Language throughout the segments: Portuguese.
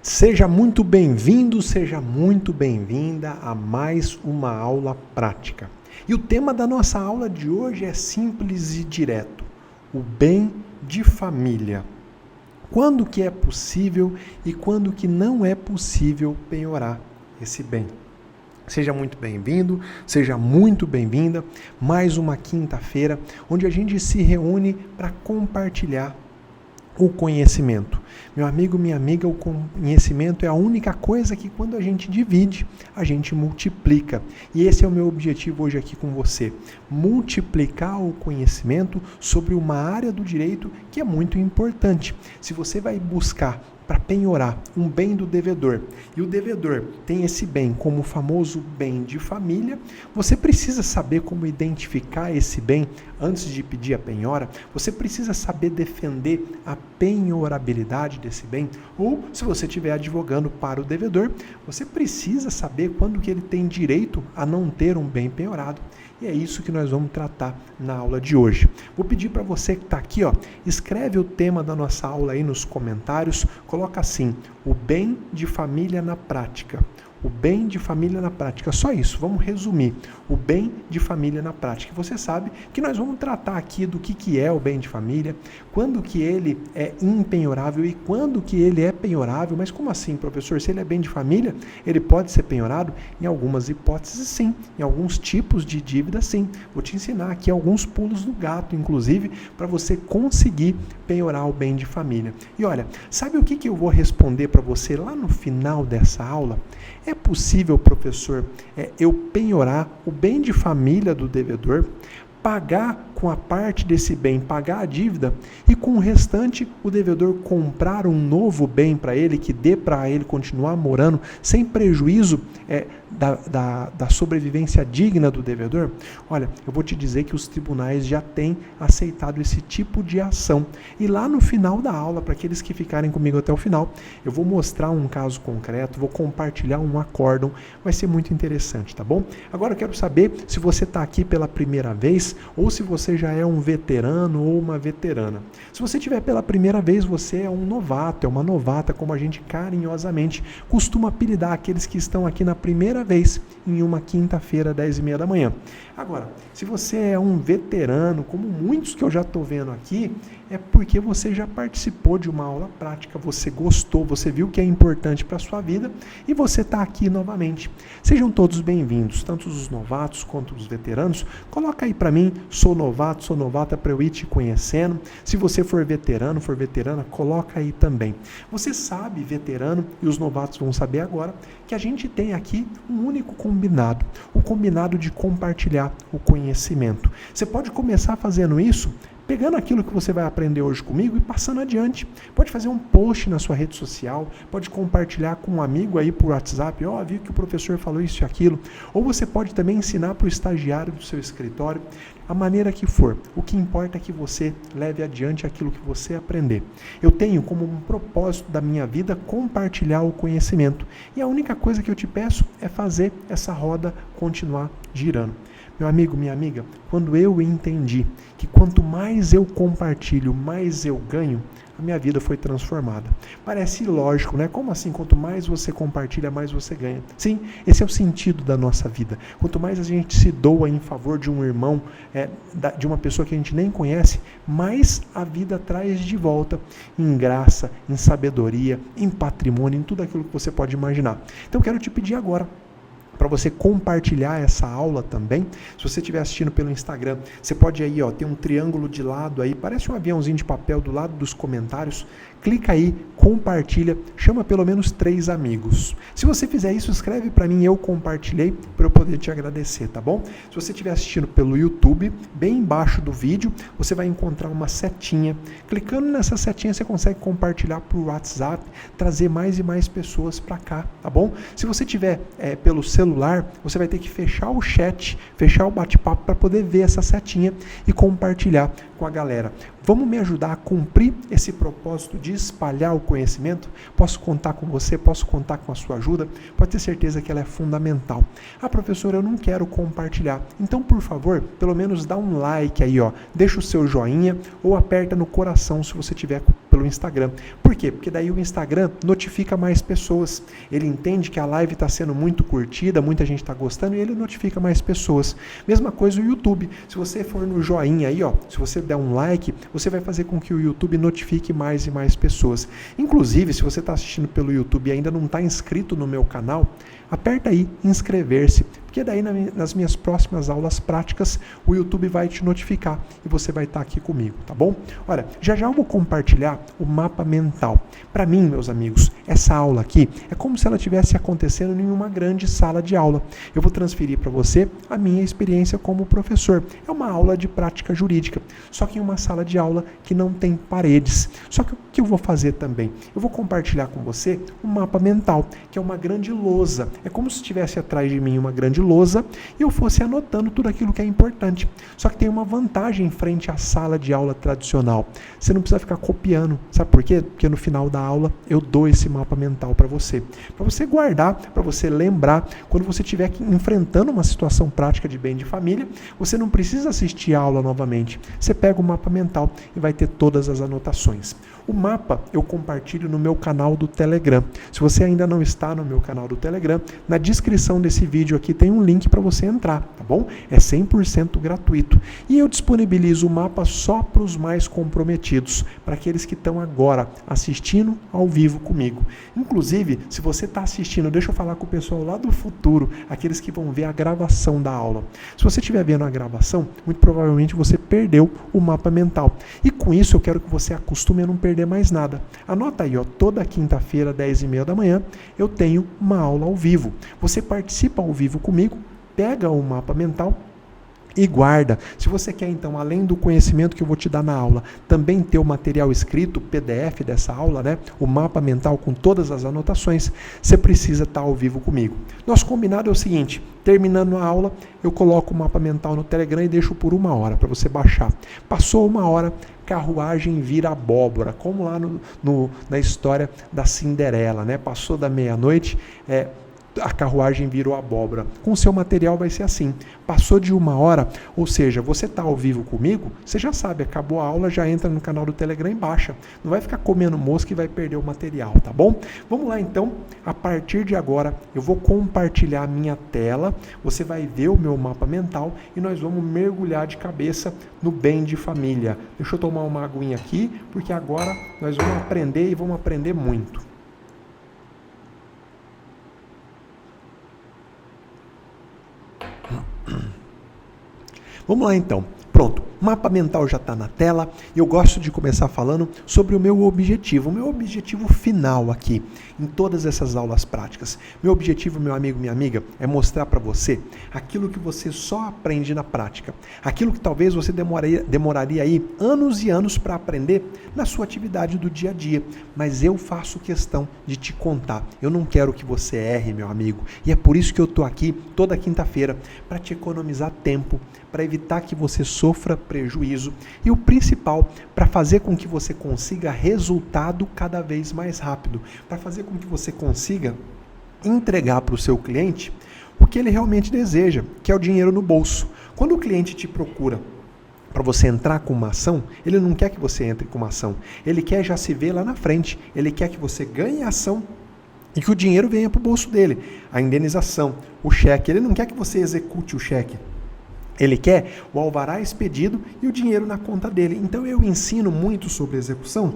Seja muito bem-vindo, seja muito bem-vinda a mais uma aula prática. E o tema da nossa aula de hoje é simples e direto: o bem de família. Quando que é possível e quando que não é possível penhorar esse bem? Seja muito bem-vindo, seja muito bem-vinda. Mais uma quinta-feira onde a gente se reúne para compartilhar o conhecimento. Meu amigo, minha amiga, o conhecimento é a única coisa que quando a gente divide, a gente multiplica. E esse é o meu objetivo hoje aqui com você. Multiplicar o conhecimento sobre uma área do direito que é muito importante. Se você vai buscar para penhorar um bem do devedor, e o devedor tem esse bem como o famoso bem de família, você precisa saber como identificar esse bem antes de pedir a penhora, você precisa saber defender a penhorabilidade desse bem, ou se você estiver advogando para o devedor, você precisa saber quando que ele tem direito a não ter um bem penhorado. E é isso que nós vamos tratar na aula de hoje. Vou pedir para você que está aqui, escreve o tema da nossa aula aí nos comentários, coloca assim: o bem de família na prática. O bem de família na prática, só isso, vamos resumir. O bem de família na prática. Você sabe que nós vamos tratar aqui do que é o bem de família, quando que ele é impenhorável e quando que ele é penhorável. Mas como assim, professor? Se ele é bem de família, ele pode ser penhorado? Em algumas hipóteses, sim. Em alguns tipos de dívida, sim. Vou te ensinar aqui alguns pulos do gato, inclusive, para você conseguir penhorar o bem de família. E olha, sabe o que eu vou responder para você lá no final dessa aula? É possível, professor, eu penhorar o bem de família do devedor, pagar com a parte desse bem, pagar a dívida, e com o restante o devedor comprar um novo bem para ele, que dê para ele continuar morando sem prejuízo da sobrevivência digna do devedor? Olha, eu vou te dizer que os tribunais já têm aceitado esse tipo de ação. E lá no final da aula, para aqueles que ficarem comigo até o final, eu vou mostrar um caso concreto, vou compartilhar um acórdão, vai ser muito interessante, tá bom? Agora eu quero saber se você está aqui pela primeira vez ou se você já é um veterano ou uma veterana. Se você estiver pela primeira vez, você é um novato, é uma novata, como a gente carinhosamente costuma apelidar aqueles que estão aqui na primeira vez em uma quinta-feira, 10h30 da manhã. Agora, se você é um veterano, como muitos que eu já estou vendo aqui, é porque você já participou de uma aula prática, você gostou, você viu que é importante para a sua vida e você está aqui novamente. Sejam todos bem-vindos, tanto os novatos quanto os veteranos. Coloca aí para mim: sou novato, sou novata, para eu ir te conhecendo. Se você for veterano, for veterana, coloca aí também. Você sabe, veterano, e os novatos vão saber agora, que a gente tem aqui um único combinado, o combinado de compartilhar o conhecimento. Você pode começar fazendo isso pegando aquilo que você vai aprender hoje comigo e passando adiante. Pode fazer um post na sua rede social, pode compartilhar com um amigo aí por WhatsApp: vi que o professor falou isso e aquilo. Ou você pode também ensinar para o estagiário do seu escritório, a maneira que for. O que importa é que você leve adiante aquilo que você aprender. Eu tenho como um propósito da minha vida compartilhar o conhecimento. E a única coisa que eu te peço é fazer essa roda continuar girando. Meu amigo, minha amiga, quando eu entendi que quanto mais eu compartilho, mais eu ganho, a minha vida foi transformada. Parece ilógico, né? Como assim? Quanto mais você compartilha, mais você ganha. Sim, esse é o sentido da nossa vida. Quanto mais a gente se doa em favor de um irmão, de uma pessoa que a gente nem conhece, mais a vida traz de volta em graça, em sabedoria, em patrimônio, em tudo aquilo que você pode imaginar. Então, quero te pedir agora para você compartilhar essa aula também. Se você estiver assistindo pelo Instagram, você pode aí, tem um triângulo de lado aí, parece um aviãozinho de papel do lado dos comentários. Clica aí, compartilha, chama pelo menos 3 amigos. Se você fizer isso, escreve para mim: eu compartilhei, para eu poder te agradecer, tá bom? Se você estiver assistindo pelo YouTube, bem embaixo do vídeo, você vai encontrar uma setinha. Clicando nessa setinha, você consegue compartilhar por WhatsApp, trazer mais e mais pessoas para cá, tá bom? Se você tiver pelo celular, você vai ter que fechar o chat, fechar o bate-papo para poder ver essa setinha e compartilhar com a galera. Vamos me ajudar a cumprir esse propósito de espalhar o conhecimento? Posso contar com você? Posso contar com a sua ajuda? Pode ter certeza que ela é fundamental. Professora, eu não quero compartilhar. Então, por favor, pelo menos dá um like aí, deixa o seu joinha ou aperta no coração se você tiver pelo Instagram. Por quê? Porque daí o Instagram notifica mais pessoas. Ele entende que a live está sendo muito curtida, muita gente está gostando e ele notifica mais pessoas. Mesma coisa o YouTube. Se você for no joinha aí, ó, se você der um like, você vai fazer com que o YouTube notifique mais e mais pessoas. Inclusive, se você está assistindo pelo YouTube e ainda não está inscrito no meu canal, aperta aí inscrever-se, porque daí nas minhas próximas aulas práticas o YouTube vai te notificar e você vai estar aqui comigo, tá bom? Olha, já já eu vou compartilhar o mapa mental. Para mim, meus amigos, essa aula aqui é como se ela estivesse acontecendo em uma grande sala de aula. Eu vou transferir para você a minha experiência como professor. É uma aula de prática jurídica, só que em uma sala de aula que não tem paredes. Só que o que eu vou fazer também? Eu vou compartilhar com você um mapa mental, que é uma grande lousa. É como se estivesse atrás de mim uma grande lousa e eu fosse anotando tudo aquilo que é importante. Só que tem uma vantagem frente à sala de aula tradicional. Você não precisa ficar copiando. Sabe por quê? Porque no final da aula eu dou esse mapa mental para você guardar, para você lembrar. Quando você estiver enfrentando uma situação prática de bem de família, você não precisa assistir a aula novamente. Você pega o mapa mental e vai ter todas as anotações. O mapa eu compartilho no meu canal do Telegram. Se você ainda não está no meu canal do Telegram, na descrição desse vídeo aqui tem um link para você entrar, tá bom? É 100% gratuito. E eu disponibilizo o mapa só para os mais comprometidos, para aqueles que estão agora assistindo ao vivo comigo. Inclusive, se você está assistindo, deixa eu falar com o pessoal lá do futuro, aqueles que vão ver a gravação da aula. Se você estiver vendo a gravação, muito provavelmente você perdeu o mapa mental. E com isso eu quero que você acostume a não perder mais nada. Anota aí, ó, toda quinta-feira, 10h30 da manhã, eu tenho uma aula ao vivo. Você participa ao vivo comigo, pega o mapa mental e guarda. Se você quer, então, além do conhecimento que eu vou te dar na aula, também ter o material escrito, PDF dessa aula, né? O mapa mental com todas as anotações, você precisa estar ao vivo comigo. Nosso combinado é o seguinte, terminando a aula, eu coloco o mapa mental no Telegram e deixo por 1 hora para você baixar. Passou 1 hora, carruagem vira abóbora, como lá na história da Cinderela, né? Passou da meia-noite, a carruagem virou abóbora. Com o seu material vai ser assim. Passou de 1 hora, ou seja, você está ao vivo comigo, você já sabe, acabou a aula, já entra no canal do Telegram e baixa. Não vai ficar comendo mosca e vai perder o material, tá bom? Vamos lá então, a partir de agora eu vou compartilhar a minha tela, você vai ver o meu mapa mental e nós vamos mergulhar de cabeça no bem de família. Deixa eu tomar uma aguinha aqui, porque agora nós vamos aprender e vamos aprender muito. Vamos lá então. Pronto, o mapa mental já está na tela e eu gosto de começar falando sobre o meu objetivo final aqui, em todas essas aulas práticas. Meu objetivo, meu amigo, minha amiga, é mostrar para você aquilo que você só aprende na prática. Aquilo que talvez você demoraria aí anos e anos para aprender na sua atividade do dia a dia. Mas eu faço questão de te contar. Eu não quero que você erre, meu amigo. E é por isso que eu estou aqui toda quinta-feira, para te economizar tempo, para evitar que você sofra prejuízo e o principal, para fazer com que você consiga resultado cada vez mais rápido, para fazer com que você consiga entregar para o seu cliente o que ele realmente deseja, que é o dinheiro no bolso. Quando o cliente te procura para você entrar com uma ação, ele não quer que você entre com uma ação, ele quer já se ver lá na frente, ele quer que você ganhe a ação e que o dinheiro venha para o bolso dele, a indenização, o cheque, ele não quer que você execute o cheque. Ele quer o alvará expedido e o dinheiro na conta dele. Então eu ensino muito sobre execução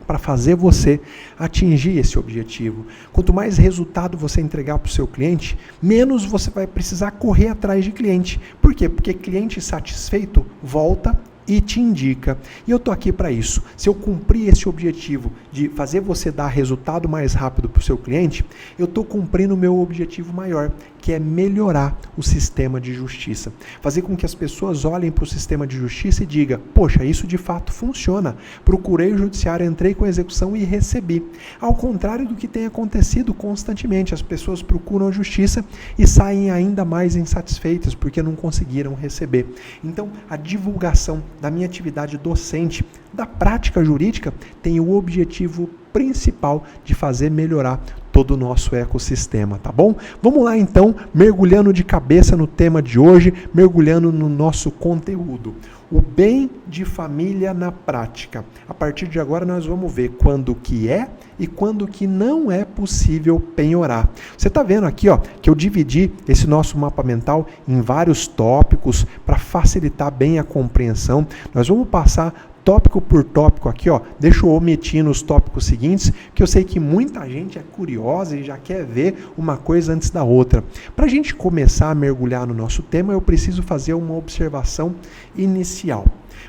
para fazer você atingir esse objetivo. Quanto mais resultado você entregar para o seu cliente, menos você vai precisar correr atrás de cliente. Por quê? Porque cliente satisfeito volta e te indica. E eu estou aqui para isso. Se eu cumprir esse objetivo de fazer você dar resultado mais rápido para o seu cliente, eu estou cumprindo o meu objetivo maior, que é melhorar o sistema de justiça. Fazer com que as pessoas olhem para o sistema de justiça e digam, poxa, isso de fato funciona. Procurei o judiciário, entrei com a execução e recebi. Ao contrário do que tem acontecido constantemente, as pessoas procuram a justiça e saem ainda mais insatisfeitas porque não conseguiram receber. Então, a divulgação da minha atividade docente, da prática jurídica, tem o objetivo principal de fazer melhorar todo o nosso ecossistema, tá bom? Vamos lá então, mergulhando de cabeça no tema de hoje, mergulhando no nosso conteúdo. o bem de família na prática. A partir de agora nós vamos ver quando que é e quando que não é possível penhorar. Você está vendo aqui, ó, que eu dividi esse nosso mapa mental em vários tópicos para facilitar bem a compreensão. Nós vamos passar tópico por tópico aqui, ó. Deixa eu omitir nos tópicos seguintes, que eu sei que muita gente é curiosa e já quer ver uma coisa antes da outra. Para a gente começar a mergulhar no nosso tema, eu preciso fazer uma observação inicial.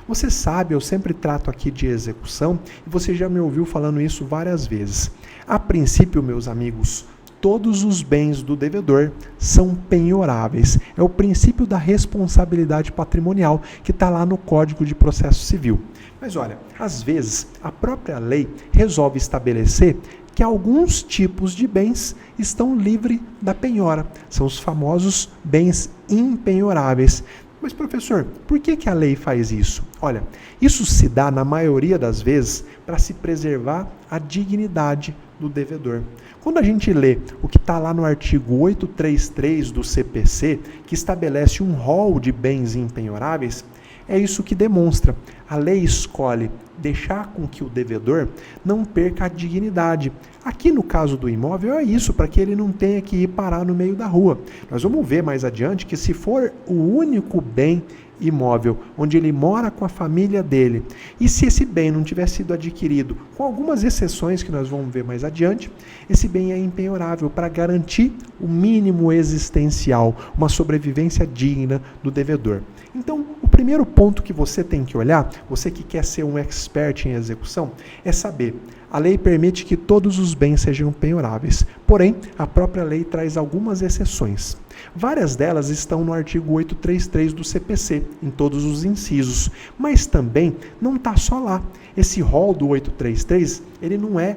Você sabe, eu sempre trato aqui de execução, e você já me ouviu falando isso várias vezes. A princípio, meus amigos, todos os bens do devedor são penhoráveis. É o princípio da responsabilidade patrimonial que está lá no Código de Processo Civil. Mas olha, às vezes a própria lei resolve estabelecer que alguns tipos de bens estão livres da penhora. São os famosos bens impenhoráveis. Mas, professor, por que a lei faz isso? Olha, isso se dá, na maioria das vezes, para se preservar a dignidade do devedor. Quando a gente lê o que está lá no artigo 833 do CPC, que estabelece um rol de bens impenhoráveis, é isso que demonstra. A lei escolhe deixar com que o devedor não perca a dignidade. Aqui no caso do imóvel é isso, para que ele não tenha que ir parar no meio da rua. Nós vamos ver mais adiante que se for o único bem imóvel onde ele mora com a família dele, e se esse bem não tiver sido adquirido, com algumas exceções que nós vamos ver mais adiante, esse bem é impenhorável para garantir o mínimo existencial, uma sobrevivência digna do devedor. Então, o primeiro ponto que você tem que olhar, você que quer ser um expert em execução, é saber: a lei permite que todos os bens sejam penhoráveis, porém, a própria lei traz algumas exceções. Várias delas estão no artigo 833 do CPC, em todos os incisos, mas também não está só lá. Esse rol do 833, ele não é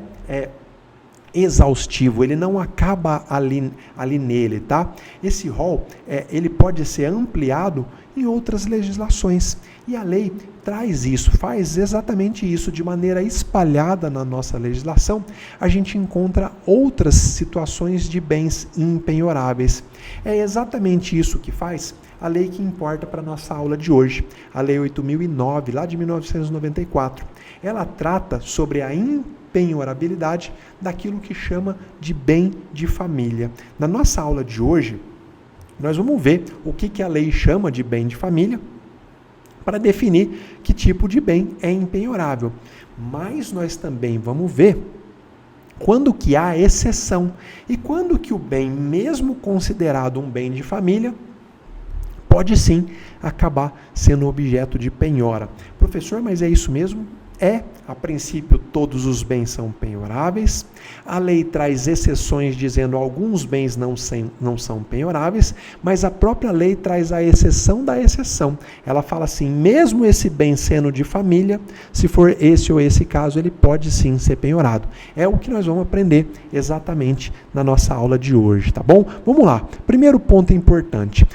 exaustivo, ele não acaba ali nele, tá? Esse rol, ele pode ser ampliado em outras legislações. E a lei traz isso, faz exatamente isso, de maneira espalhada na nossa legislação, a gente encontra outras situações de bens impenhoráveis. É exatamente isso que faz a lei que importa para a nossa aula de hoje, a Lei 8.009, lá de 1994. Ela trata sobre a impenhorabilidade daquilo que chama de bem de família. Na nossa aula de hoje, nós vamos ver o que a lei chama de bem de família, para definir que tipo de bem é impenhorável. Mas nós também vamos ver quando que há exceção e quando que o bem, mesmo considerado um bem de família, pode sim acabar sendo objeto de penhora. Professor, mas é isso mesmo? A princípio, todos os bens são penhoráveis. A lei traz exceções dizendo que alguns bens não são penhoráveis, mas a própria lei traz a exceção da exceção. Ela fala assim, mesmo esse bem sendo de família, se for esse ou esse caso, ele pode sim ser penhorado. É o que nós vamos aprender exatamente na nossa aula de hoje, tá bom? Vamos lá. Primeiro ponto importante.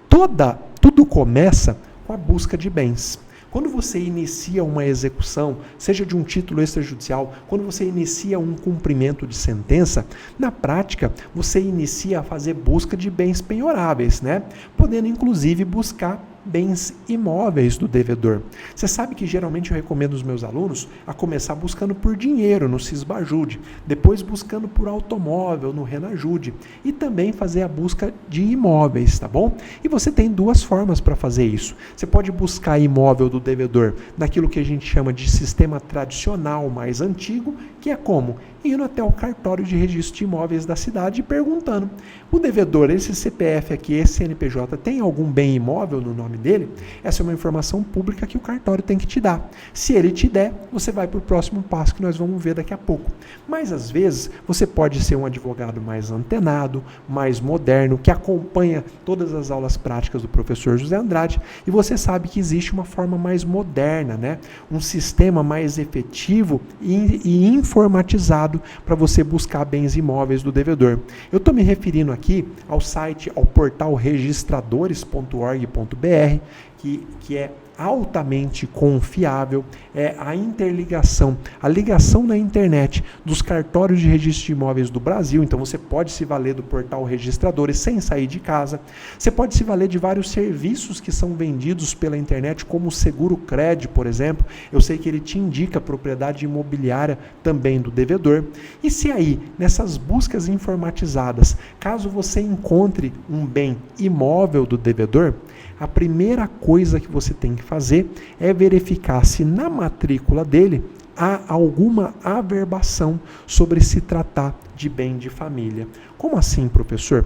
Tudo começa com a busca de bens. Quando você inicia uma execução, seja de um título extrajudicial, quando você inicia um cumprimento de sentença, na prática, você inicia a fazer busca de bens penhoráveis, né? Podendo, inclusive, buscar bens imóveis do devedor. Você sabe que geralmente eu recomendo os meus alunos a começar buscando por dinheiro no Sisbajude, depois buscando por automóvel no Renajude e também fazer a busca de imóveis, tá bom? E você tem duas formas para fazer isso. Você pode buscar imóvel do devedor naquilo que a gente chama de sistema tradicional mais antigo, que é como? Indo até o cartório de registro de imóveis da cidade e perguntando: o devedor, esse CPF aqui, esse CNPJ, tem algum bem imóvel no nome dele? Essa é uma informação pública que o cartório tem que te dar. Se ele te der, você vai para o próximo passo que nós vamos ver daqui a pouco. Mas às vezes você pode ser um advogado mais antenado, mais moderno, que acompanha todas as aulas práticas do professor José Andrade, e você sabe que existe uma forma mais moderna, né? Um sistema mais efetivo e informatizado para você buscar bens imóveis do devedor. Eu estou me referindo aqui ao site, ao portal registradores.org.br, que é altamente confiável, é a interligação, a ligação na internet dos cartórios de registro de imóveis do Brasil. Então você pode se valer do portal Registradores sem sair de casa. Você pode se valer de vários serviços que são vendidos pela internet, como o Seguro Cred, por exemplo. Eu sei que ele te indica a propriedade imobiliária também do devedor. E se aí, nessas buscas informatizadas, caso você encontre um bem imóvel do devedor, a primeira coisa que você tem que fazer é verificar se na matrícula dele há alguma averbação sobre se tratar de bem de família. Como assim, professor?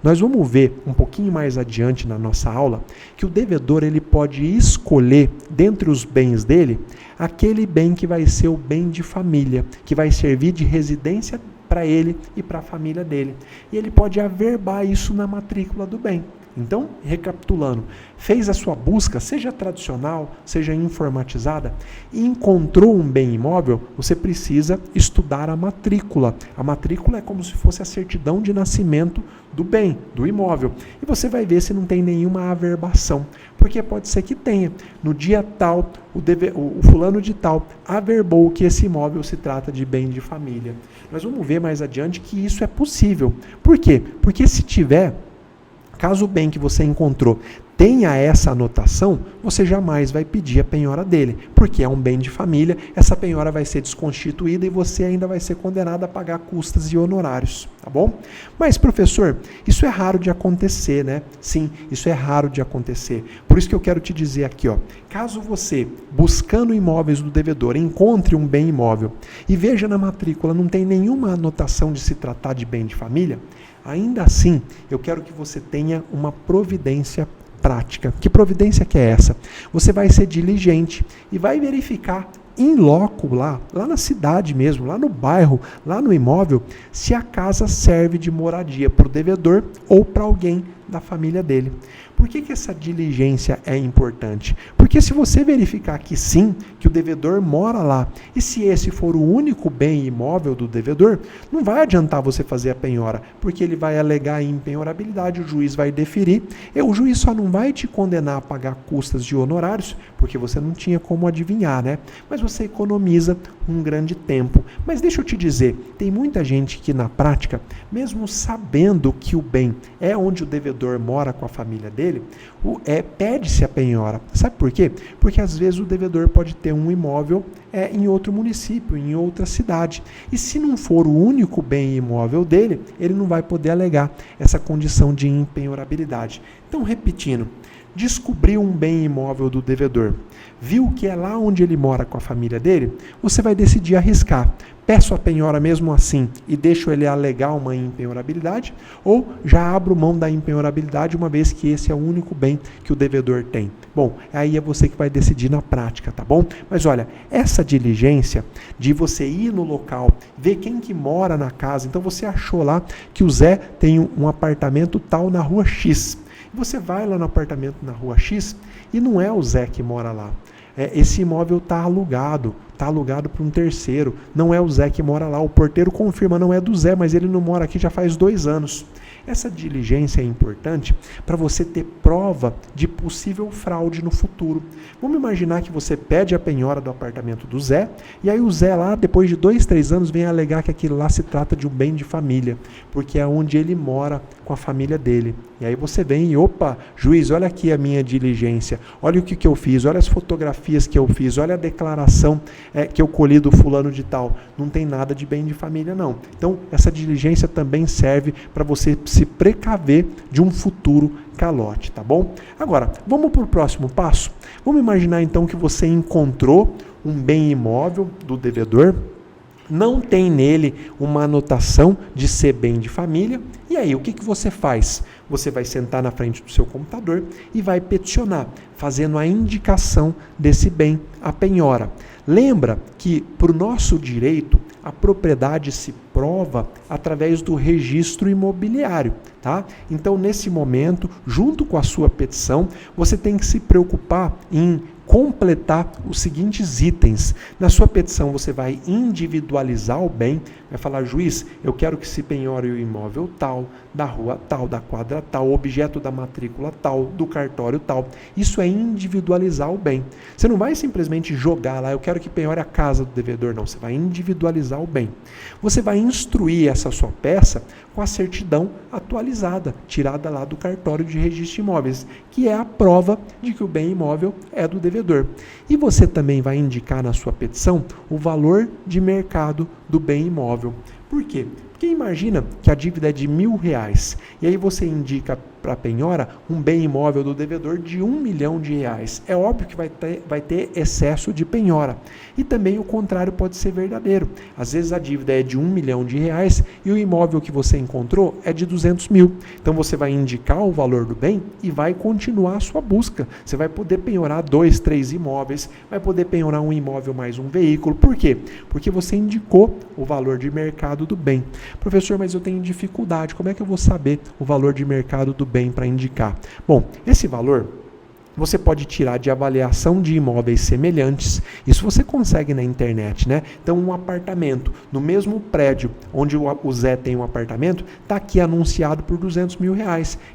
Nós vamos ver um pouquinho mais adiante na nossa aula que o devedor ele pode escolher, dentre os bens dele, aquele bem que vai ser o bem de família, que vai servir de residência para ele e para a família dele. E ele pode averbar isso na matrícula do bem. Então, recapitulando, fez a sua busca, seja tradicional, seja informatizada, e encontrou um bem imóvel, você precisa estudar a matrícula. A matrícula é como se fosse a certidão de nascimento do bem, do imóvel. E você vai ver se não tem nenhuma averbação, porque pode ser que tenha. No dia tal, o fulano de tal averbou que esse imóvel se trata de bem de família. Nós vamos ver mais adiante que isso é possível. Por quê? Porque se tiver, caso o bem que você encontrou tenha essa anotação, você jamais vai pedir a penhora dele, porque é um bem de família, essa penhora vai ser desconstituída e você ainda vai ser condenado a pagar custas e honorários, tá bom? Mas, professor, isso é raro de acontecer, né? Sim, isso é raro de acontecer. Por isso que eu quero te dizer aqui, caso você, buscando imóveis do devedor, encontre um bem imóvel e veja na matrícula, não tem nenhuma anotação de se tratar de bem de família, ainda assim, eu quero que você tenha uma providência prática. Que providência que é essa? Você vai ser diligente e vai verificar in loco lá na cidade mesmo, lá no bairro, lá no imóvel, se a casa serve de moradia para o devedor ou para alguém da família dele. Por que essa diligência é importante? Porque se você verificar que sim, que o devedor mora lá, e se esse for o único bem imóvel do devedor, não vai adiantar você fazer a penhora, porque ele vai alegar impenhorabilidade, o juiz vai deferir, e o juiz só não vai te condenar a pagar custas de honorários, porque você não tinha como adivinhar, né? Mas você economiza um grande tempo. Mas deixa eu te dizer, tem muita gente que na prática, mesmo sabendo que o bem é onde o devedor mora com a família dele, pede-se a penhora. Sabe por quê? Porque às vezes o devedor pode ter um imóvel em outro município, em outra cidade. E se não for o único bem imóvel dele, ele não vai poder alegar essa condição de impenhorabilidade. Então, repetindo, descobriu um bem imóvel do devedor, viu que é lá onde ele mora com a família dele, você vai decidir arriscar. Peço a penhora mesmo assim e deixo ele alegar uma impenhorabilidade, ou já abro mão da impenhorabilidade, uma vez que esse é o único bem que o devedor tem. Bom, aí é você que vai decidir na prática, tá bom? Mas olha, essa diligência de você ir no local, ver quem que mora na casa, então você achou lá que o Zé tem um apartamento tal na rua X. Você vai lá no apartamento na rua X e não é o Zé que mora lá. Esse imóvel está alugado para um terceiro, não é o Zé que mora lá, o porteiro confirma, não é do Zé, mas ele não mora aqui já faz 2 anos. Essa diligência é importante para você ter prova de possível fraude no futuro. Vamos imaginar que você pede a penhora do apartamento do Zé, e aí o Zé lá, depois de 2, 3 anos, vem alegar que aquilo lá se trata de um bem de família, porque é onde ele mora com a família dele. E aí você vem e, opa, juiz, olha aqui a minha diligência, olha o que eu fiz, olha as fotografias que eu fiz, olha a declaração que eu colhi do fulano de tal. Não tem nada de bem de família, não. Então, essa diligência também serve para você se precaver de um futuro calote, tá bom? Agora, vamos para o próximo passo? Vamos imaginar então que você encontrou um bem imóvel do devedor, não tem nele uma anotação de ser bem de família, e aí o que você faz? Você vai sentar na frente do seu computador e vai peticionar, fazendo a indicação desse bem à penhora. Lembra que, para o nosso direito, a propriedade se prova através do registro imobiliário, Tá? Então, nesse momento, junto com a sua petição, você tem que se preocupar em completar os seguintes itens. Na sua petição, você vai individualizar o bem, vai falar, juiz, eu quero que se penhore o imóvel tal, da rua tal, da quadra tal, objeto da matrícula tal, do cartório tal. Isso é individualizar o bem. Você não vai simplesmente jogar lá, eu quero que penhore a casa do devedor, não. Você vai individualizar o bem. Você vai instruir essa sua peça com a certidão atualizada, tirada lá do cartório de registro de imóveis, que é a prova de que o bem imóvel é do devedor. E você também vai indicar na sua petição o valor de mercado do bem imóvel. Por quê? Porque imagina que a dívida é de R$1.000 e aí você indica para a penhora um bem imóvel do devedor de R$1 milhão. É óbvio que vai ter excesso de penhora. E também o contrário pode ser verdadeiro. Às vezes a dívida é de R$1 milhão e o imóvel que você encontrou é de 200 mil. Então você vai indicar o valor do bem e vai continuar a sua busca. Você vai poder penhorar 2, 3 imóveis, vai poder penhorar um imóvel mais um veículo. Por quê? Porque você indicou o valor de mercado do bem. Professor, mas eu tenho dificuldade, como é que eu vou saber o valor de mercado do bem para indicar? Bom, esse valor você pode tirar de avaliação de imóveis semelhantes, isso você consegue na internet, né? Então um apartamento no mesmo prédio onde o Zé tem um apartamento, está aqui anunciado por R$200 mil,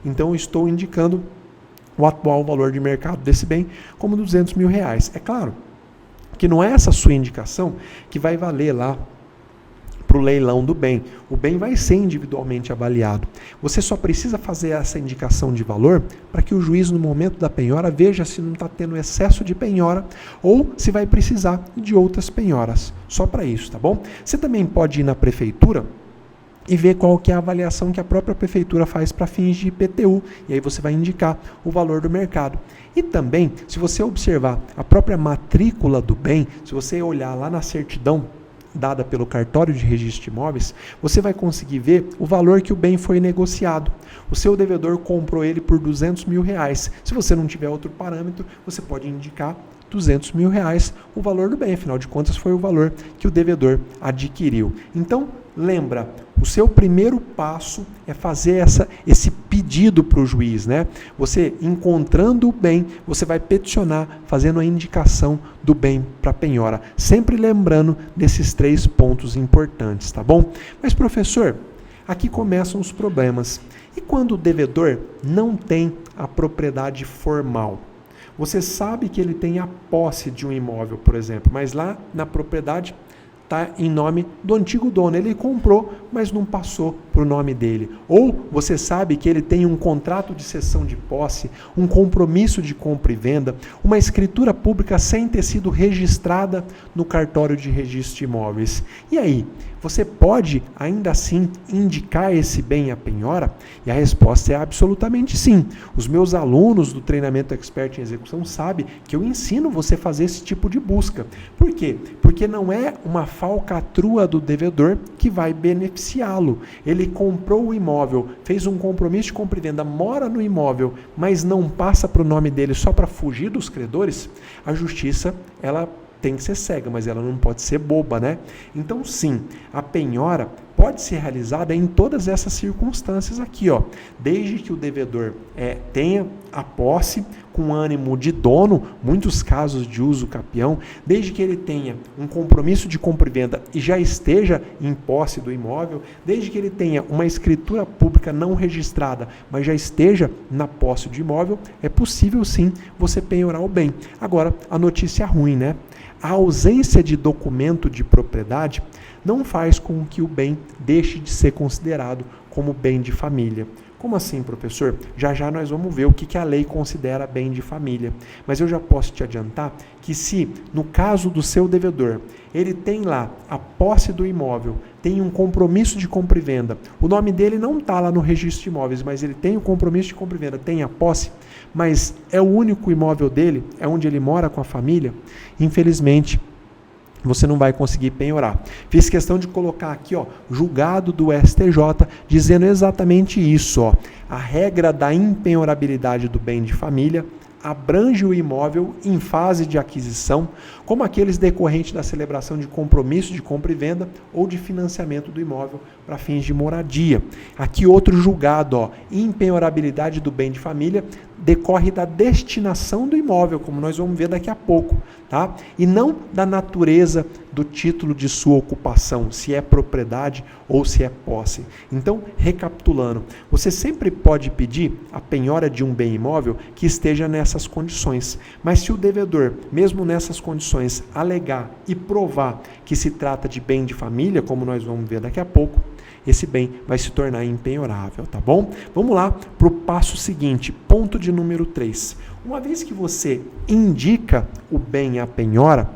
então eu estou indicando o atual valor de mercado desse bem como R$200 mil. É claro que não é essa sua indicação que vai valer lá para o leilão do bem. O bem vai ser individualmente avaliado. Você só precisa fazer essa indicação de valor para que o juiz, no momento da penhora, veja se não está tendo excesso de penhora ou se vai precisar de outras penhoras. Só para isso, tá bom? Você também pode ir na prefeitura e ver qual que é a avaliação que a própria prefeitura faz para fins de IPTU. E aí você vai indicar o valor do mercado. E também, se você observar a própria matrícula do bem, se você olhar lá na certidão dada pelo cartório de registro de imóveis, você vai conseguir ver o valor que o bem foi negociado. O seu devedor comprou ele por R$200 mil. Se você não tiver outro parâmetro, você pode indicar R$200 mil o valor do bem. Afinal de contas, foi o valor que o devedor adquiriu. Então, lembra, o seu primeiro passo é fazer esse pedido para o juiz, né? Você encontrando o bem, você vai peticionar, fazendo a indicação do bem para a penhora. Sempre lembrando desses 3 pontos importantes, tá bom? Mas, professor, aqui começam os problemas. E quando o devedor não tem a propriedade formal? Você sabe que ele tem a posse de um imóvel, por exemplo, mas lá na propriedade está em nome do antigo dono. Ele comprou, mas não passou para o nome dele. Ou você sabe que ele tem um contrato de cessão de posse, um compromisso de compra e venda, uma escritura pública sem ter sido registrada no cartório de registro de imóveis. E aí, você pode ainda assim indicar esse bem à penhora? E a resposta é absolutamente sim. Os meus alunos do treinamento Expert em Execução sabem que eu ensino você a fazer esse tipo de busca. Por quê? Porque não é uma falcatrua do devedor que vai beneficiá-lo. Ele comprou o imóvel, fez um compromisso de compra e venda, mora no imóvel, mas não passa para o nome dele só para fugir dos credores. A justiça, ela tem que ser cega, mas ela não pode ser boba, né? Então, sim, a penhora pode ser realizada em todas essas circunstâncias aqui, ó. Desde que o devedor tenha a posse com ânimo de dono, muitos casos de uso capião, desde que ele tenha um compromisso de compra e venda e já esteja em posse do imóvel, desde que ele tenha uma escritura pública não registrada, mas já esteja na posse do imóvel, é possível sim você penhorar o bem. Agora, a notícia ruim, né? A ausência de documento de propriedade não faz com que o bem deixe de ser considerado como bem de família. Como assim, professor? Já já nós vamos ver o que a lei considera bem de família. Mas eu já posso te adiantar que se, no caso do seu devedor, ele tem lá a posse do imóvel, tem um compromisso de compra e venda, o nome dele não está lá no registro de imóveis, mas ele tem o compromisso de compra e venda, tem a posse, mas é o único imóvel dele, é onde ele mora com a família, infelizmente, você não vai conseguir penhorar. Fiz questão de colocar aqui, ó, julgado do STJ, dizendo exatamente isso, ó. A regra da impenhorabilidade do bem de família abrange o imóvel em fase de aquisição, como aqueles decorrentes da celebração de compromisso de compra e venda ou de financiamento do imóvel para fins de moradia. Aqui outro julgado, impenhorabilidade do bem de família decorre da destinação do imóvel, como nós vamos ver daqui a pouco, tá? E não da natureza do título de sua ocupação, se é propriedade ou se é posse. Então, recapitulando, você sempre pode pedir a penhora de um bem imóvel que esteja nessas condições, mas se o devedor, mesmo nessas condições, alegar e provar que se trata de bem de família, como nós vamos ver daqui a pouco, esse bem vai se tornar impenhorável, tá bom? Vamos lá para o passo seguinte, ponto de número 3. Uma vez que você indica o bem à penhora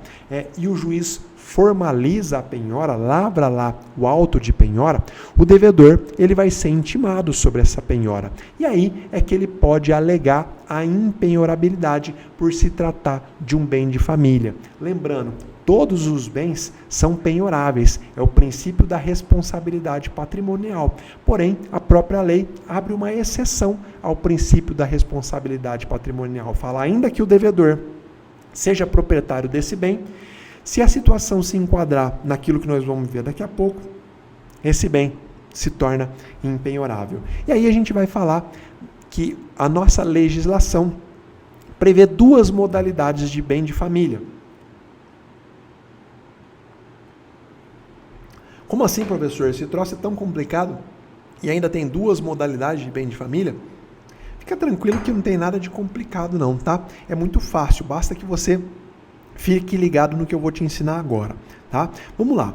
e o juiz formaliza a penhora, lavra lá o auto de penhora, o devedor ele vai ser intimado sobre essa penhora. E aí é que ele pode alegar a impenhorabilidade por se tratar de um bem de família. Lembrando, todos os bens são penhoráveis, é o princípio da responsabilidade patrimonial. Porém, a própria lei abre uma exceção ao princípio da responsabilidade patrimonial. Fala ainda que o devedor seja proprietário desse bem, se a situação se enquadrar naquilo que nós vamos ver daqui a pouco, esse bem se torna impenhorável. E aí a gente vai falar que a nossa legislação prevê duas modalidades de bem de família. Como assim, professor? Esse troço é tão complicado e ainda tem duas modalidades de bem de família? Fica tranquilo que não tem nada de complicado não, tá? É muito fácil, basta que você fique ligado no que eu vou te ensinar agora, tá? Vamos lá.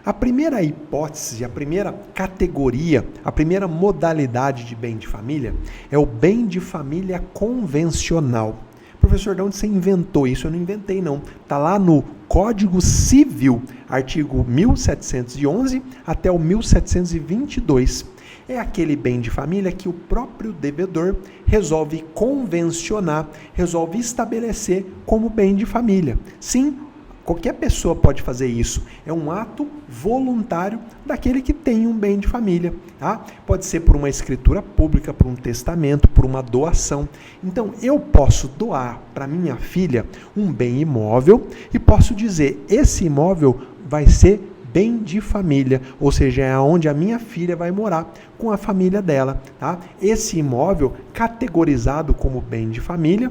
A primeira hipótese, a primeira categoria, a primeira modalidade de bem de família é o bem de família convencional. Professor, de onde você inventou isso? Eu não inventei, não. Está lá no Código Civil, artigo 1711 até o 1722. É aquele bem de família que o próprio devedor resolve convencionar, resolve estabelecer como bem de família. Sim, qualquer pessoa pode fazer isso. É um ato voluntário daquele que tem um bem de família. Tá? Pode ser por uma escritura pública, por um testamento, por uma doação. Então, eu posso doar para minha filha um bem imóvel e posso dizer, esse imóvel vai ser bem de família, ou seja, é onde a minha filha vai morar com a família dela. Tá? Esse imóvel, categorizado como bem de família,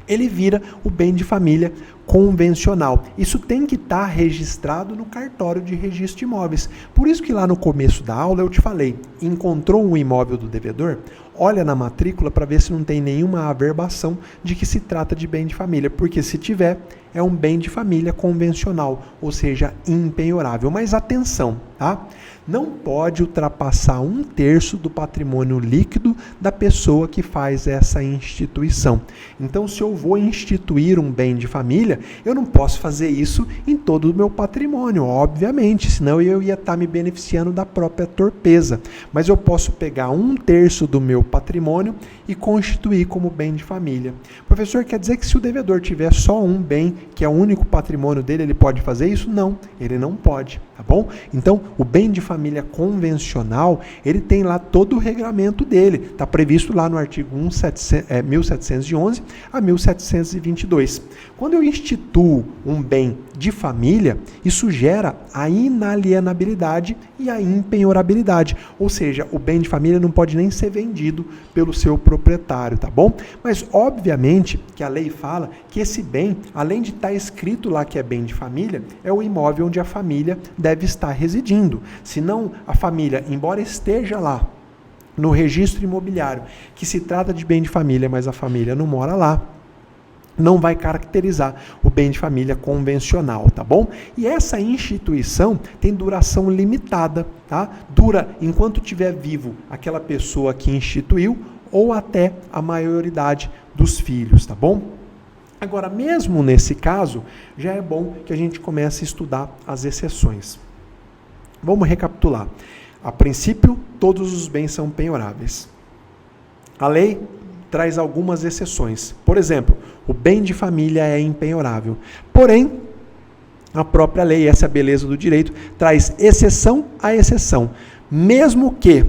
ele vira o bem de família convencional. Isso tem que estar registrado no cartório de registro de imóveis. Por isso que lá no começo da aula eu te falei, encontrou um imóvel do devedor? Olha na matrícula para ver se não tem nenhuma averbação de que se trata de bem de família, porque se tiver, é um bem de família convencional, ou seja, impenhorável. Mas atenção, tá? Não pode ultrapassar 1/3 do patrimônio líquido da pessoa que faz essa instituição. Então, se eu vou instituir um bem de família, eu não posso fazer isso em todo o meu patrimônio, obviamente, senão eu ia estar me beneficiando da própria torpeza. Mas eu posso pegar 1/3 do meu patrimônio e constituir como bem de família. Professor, quer dizer que se o devedor tiver só um bem, que é o único patrimônio dele, ele pode fazer isso? Não, ele não pode, tá bom? Então, o bem de família convencional, ele tem lá todo o regramento dele, está previsto lá no artigo 1711 a 1722. Quando eu instituo um bem de família, isso gera a inalienabilidade e a impenhorabilidade, ou seja, o bem de família não pode nem ser vendido pelo seu proprietário, tá bom? Mas, obviamente, que a lei fala que esse bem, além de estar escrito lá que é bem de família, é o imóvel onde a família deve estar residindo. Senão, a família, embora esteja lá no registro imobiliário, que se trata de bem de família, mas a família não mora lá, não vai caracterizar o bem de família convencional, tá bom? E essa instituição tem duração limitada, tá? Dura enquanto estiver vivo aquela pessoa que instituiu ou até a maioridade dos filhos, tá bom? Agora, mesmo nesse caso, já é bom que a gente comece a estudar as exceções. Vamos recapitular. A princípio, todos os bens são penhoráveis. A lei traz algumas exceções. Por exemplo, o bem de família é impenhorável. Porém, a própria lei, essa é a beleza do direito, traz exceção a exceção. Mesmo que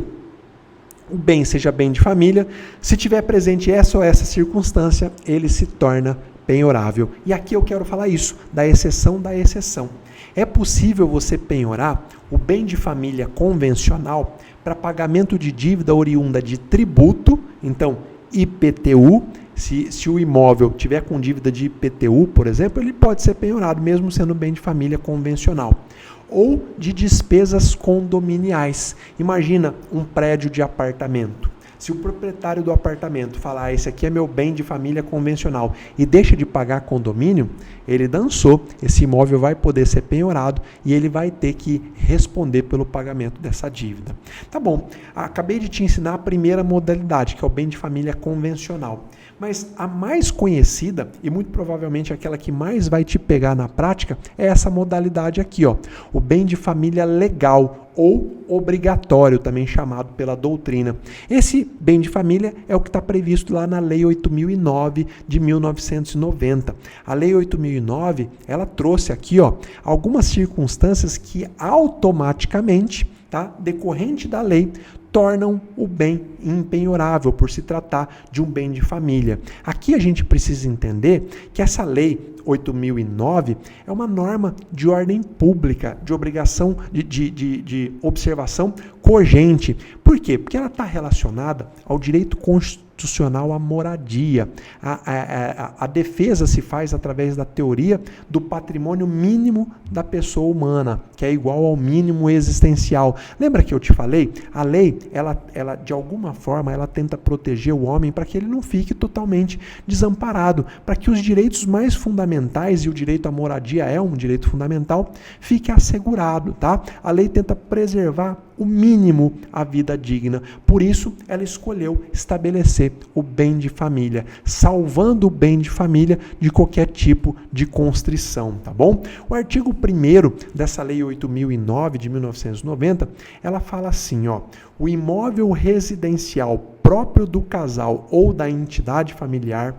o bem seja bem de família, se tiver presente essa ou essa circunstância, ele se torna penhorável. E aqui eu quero falar isso, da exceção da exceção. É possível você penhorar o bem de família convencional para pagamento de dívida oriunda de tributo, então IPTU, se o imóvel tiver com dívida de IPTU, por exemplo, ele pode ser penhorado, mesmo sendo bem de família convencional. Ou de despesas condominiais. Imagina um prédio de apartamento. Se o proprietário do apartamento falar, esse aqui é meu bem de família convencional, e deixa de pagar condomínio, ele dançou, esse imóvel vai poder ser penhorado e ele vai ter que responder pelo pagamento dessa dívida. Tá bom, acabei de te ensinar a primeira modalidade, que é o bem de família convencional. Mas a mais conhecida, e muito provavelmente aquela que mais vai te pegar na prática, é essa modalidade aqui, ó, o bem de família legal, ou obrigatório, também chamado pela doutrina. Esse bem de família é o que está previsto lá na Lei 8.009 de 1990. A Lei 8.009, ela trouxe aqui, ó, algumas circunstâncias que automaticamente, tá, decorrente da lei, tornam o bem impenhorável por se tratar de um bem de família. Aqui a gente precisa entender que essa lei 8.009 é uma norma de ordem pública, de obrigação, de observação cogente. Por quê? Porque ela está relacionada ao direito constitucional à moradia. A defesa se faz através da teoria do patrimônio mínimo da pessoa humana, que é igual ao mínimo existencial. Lembra que eu te falei? A lei, ela de alguma forma, ela tenta proteger o homem para que ele não fique totalmente desamparado, para que os direitos mais fundamentais, e o direito à moradia é um direito fundamental, fique assegurado, tá? A lei tenta preservar o mínimo à vida digna. Por isso, ela escolheu estabelecer o bem de família, salvando o bem de família de qualquer tipo de constrição, tá bom? O artigo 1º dessa Lei 8.009 de 1990, ela fala assim, ó, o imóvel residencial próprio do casal ou da entidade familiar,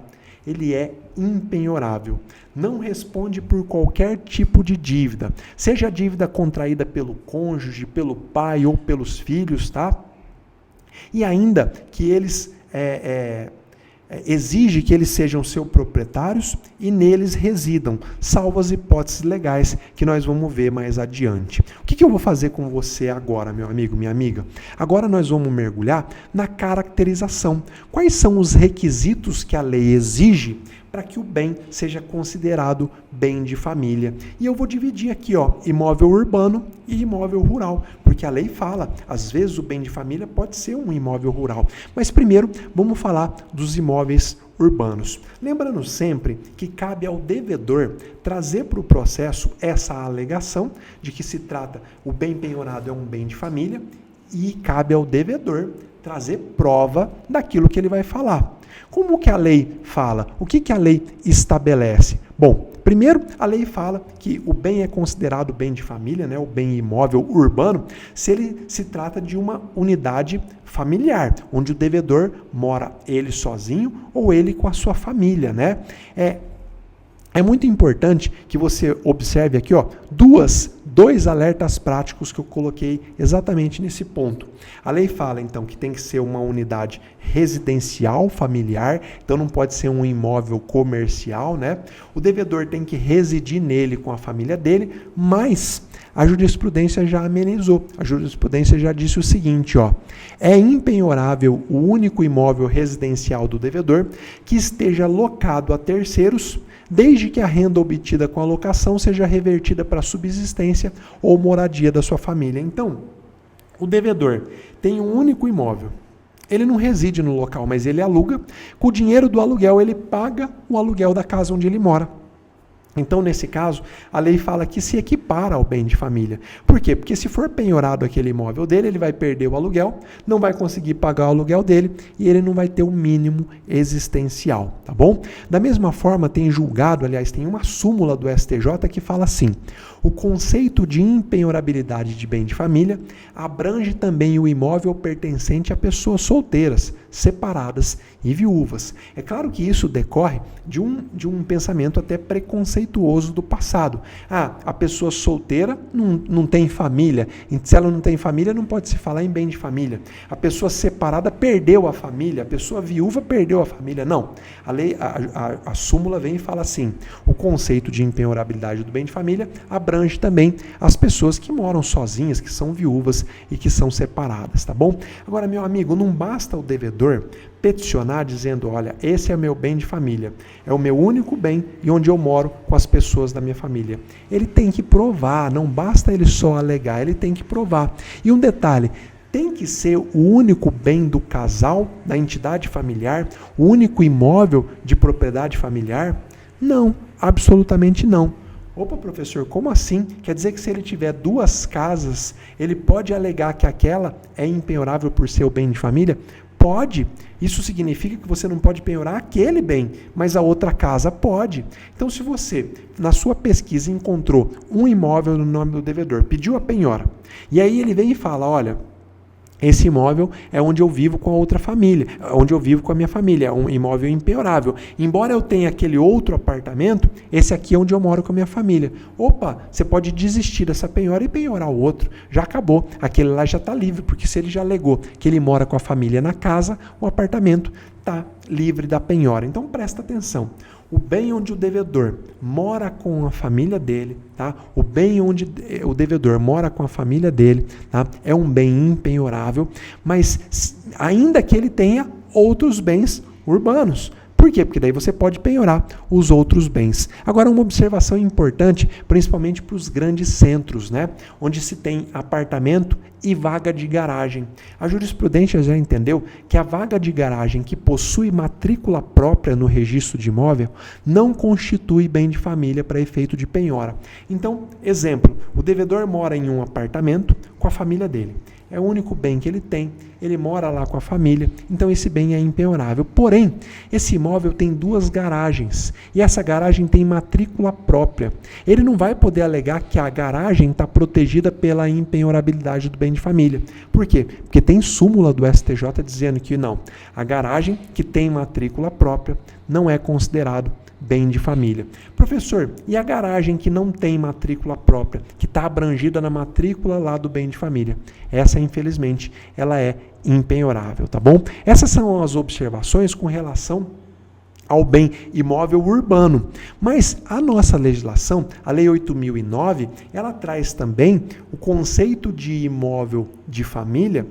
ele é impenhorável. Não responde por qualquer tipo de dívida, seja a dívida contraída pelo cônjuge, pelo pai ou pelos filhos, tá? E ainda que eles exige que eles sejam seus proprietários e neles residam, salvo as hipóteses legais que nós vamos ver mais adiante. O que eu vou fazer com você agora, meu amigo, minha amiga? Agora nós vamos mergulhar na caracterização. Quais são os requisitos que a lei exige para que o bem seja considerado bem de família? E eu vou dividir aqui, ó, imóvel urbano e imóvel rural, porque a lei fala, às vezes o bem de família pode ser um imóvel rural. Mas primeiro, vamos falar dos imóveis urbanos. Lembrando sempre que cabe ao devedor trazer para o processo essa alegação de que se trata, o bem penhorado é um bem de família, e cabe ao devedor trazer prova daquilo que ele vai falar. Como que a lei fala? O que a lei estabelece? Bom, primeiro, a lei fala que o bem é considerado bem de família, né, o bem imóvel urbano, se ele se trata de uma unidade familiar, onde o devedor mora ele sozinho ou ele com a sua família, né? É muito importante que você observe aqui, ó, dois alertas práticos que eu coloquei exatamente nesse ponto. A lei fala, então, que tem que ser uma unidade residencial familiar, então não pode ser um imóvel comercial, né? O devedor tem que residir nele com a família dele, mas a jurisprudência já amenizou. A jurisprudência já disse o seguinte, ó, é impenhorável o único imóvel residencial do devedor que esteja locado a terceiros, desde que a renda obtida com a locação seja revertida para a subsistência ou moradia da sua família. Então, o devedor tem um único imóvel. Ele não reside no local, mas ele aluga. Com o dinheiro do aluguel, ele paga o aluguel da casa onde ele mora. Então, nesse caso, a lei fala que se equipara ao bem de família. Por quê? Porque se for penhorado aquele imóvel dele, ele vai perder o aluguel, não vai conseguir pagar o aluguel dele e ele não vai ter o mínimo existencial, tá bom? Da mesma forma, tem julgado, aliás, tem uma súmula do STJ que fala assim, o conceito de impenhorabilidade de bem de família abrange também o imóvel pertencente a pessoas solteiras, separadas e viúvas. É claro que isso decorre de um pensamento até preconceituoso do passado. A pessoa solteira não tem família. Se ela não tem família, não pode se falar em bem de família. A pessoa separada perdeu a família. A pessoa viúva perdeu a família. Não. A lei, a súmula vem e fala assim: o conceito de impenhorabilidade do bem de família abrange também as pessoas que moram sozinhas, que são viúvas e que são separadas, tá bom? Agora, meu amigo, não basta o devedor peticionar dizendo: olha, esse é meu bem de família, é o meu único bem e onde eu moro com as pessoas da minha família. Ele tem que provar, não basta ele só alegar, ele tem que provar. E um detalhe: tem que ser o único bem do casal, da entidade familiar, o único imóvel de propriedade familiar? Não, absolutamente não. Opa, professor, como assim? Quer dizer que se ele tiver 2 casas, ele pode alegar que aquela é impenhorável por ser o bem de família? Pode. Isso significa que você não pode penhorar aquele bem, mas a outra casa pode. Então, se você, na sua pesquisa, encontrou um imóvel no nome do devedor, pediu a penhora, e aí ele vem e fala: olha, esse imóvel é onde eu vivo com a outra família, onde eu vivo com a minha família, é um imóvel impenhorável. Embora eu tenha aquele outro apartamento, esse aqui é onde eu moro com a minha família. Opa, você pode desistir dessa penhora e penhorar o outro. Já acabou, aquele lá já está livre, porque se ele já alegou que ele mora com a família na casa, o apartamento está livre da penhora. Então presta atenção. O bem onde o devedor mora com a família dele, tá? O bem onde o devedor mora com a família dele, tá? É um bem impenhorável, mas ainda que ele tenha outros bens urbanos. Por quê? Porque daí você pode penhorar os outros bens. Agora, uma observação importante, principalmente para os grandes centros, né? Onde se tem apartamento e vaga de garagem. A jurisprudência já entendeu que a vaga de garagem que possui matrícula própria no registro de imóvel não constitui bem de família para efeito de penhora. Então, exemplo, o devedor mora em um apartamento com a família dele. É o único bem que ele tem, ele mora lá com a família, então esse bem é impenhorável. Porém, esse imóvel tem 2 garagens, e essa garagem tem matrícula própria. Ele não vai poder alegar que a garagem está protegida pela impenhorabilidade do bem de família. Por quê? Porque tem súmula do STJ dizendo que não, a garagem que tem matrícula própria não é considerado bem de família. Professor, e a garagem que não tem matrícula própria, que está abrangida na matrícula lá do bem de família? Essa, infelizmente, ela é impenhorável, tá bom? Essas são as observações com relação ao bem imóvel urbano. Mas a nossa legislação, a Lei 8.009, ela traz também o conceito de imóvel de família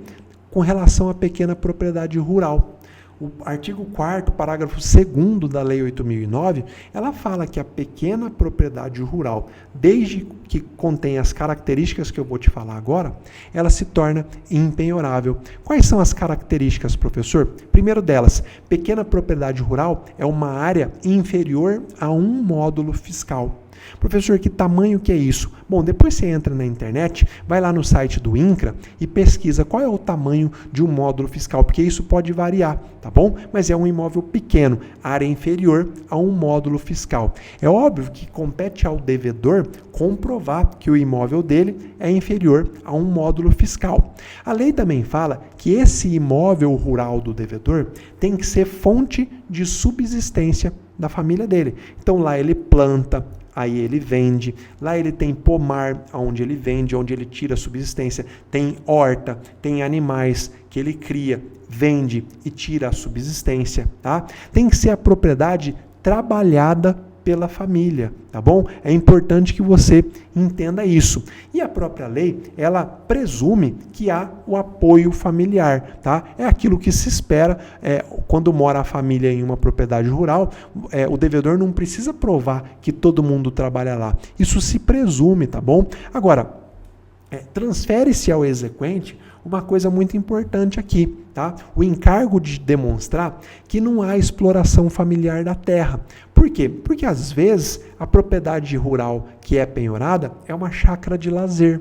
com relação à pequena propriedade rural. O artigo 4º, parágrafo 2º da Lei 8.009, ela fala que a pequena propriedade rural, desde que contém as características que eu vou te falar agora, ela se torna impenhorável. Quais são as características, professor? Primeiro delas, pequena propriedade rural é uma área inferior a 1 módulo fiscal. Professor, que tamanho que é isso? Bom, depois você entra na internet, vai lá no site do INCRA e pesquisa qual é o tamanho de um módulo fiscal, porque isso pode variar, tá bom? Mas é um imóvel pequeno, área inferior a 1 módulo fiscal. É óbvio que compete ao devedor comprovar que o imóvel dele é inferior a 1 módulo fiscal. A lei também fala que esse imóvel rural do devedor tem que ser fonte de subsistência da família dele. Então lá ele planta, aí ele vende, lá ele tem pomar, onde ele vende, onde ele tira a subsistência, tem horta, tem animais que ele cria, vende e tira a subsistência, tá? Tem que ser a propriedade trabalhada pela família, tá bom? É importante que você entenda isso. E a própria lei, ela presume que há o apoio familiar, tá? É aquilo que se espera quando mora a família em uma propriedade rural, o devedor não precisa provar que todo mundo trabalha lá. Isso se presume, tá bom? Agora, transfere-se ao exequente uma coisa muito importante aqui, tá? O encargo de demonstrar que não há exploração familiar da terra. Por quê? Porque às vezes a propriedade rural que é penhorada é uma chácara de lazer.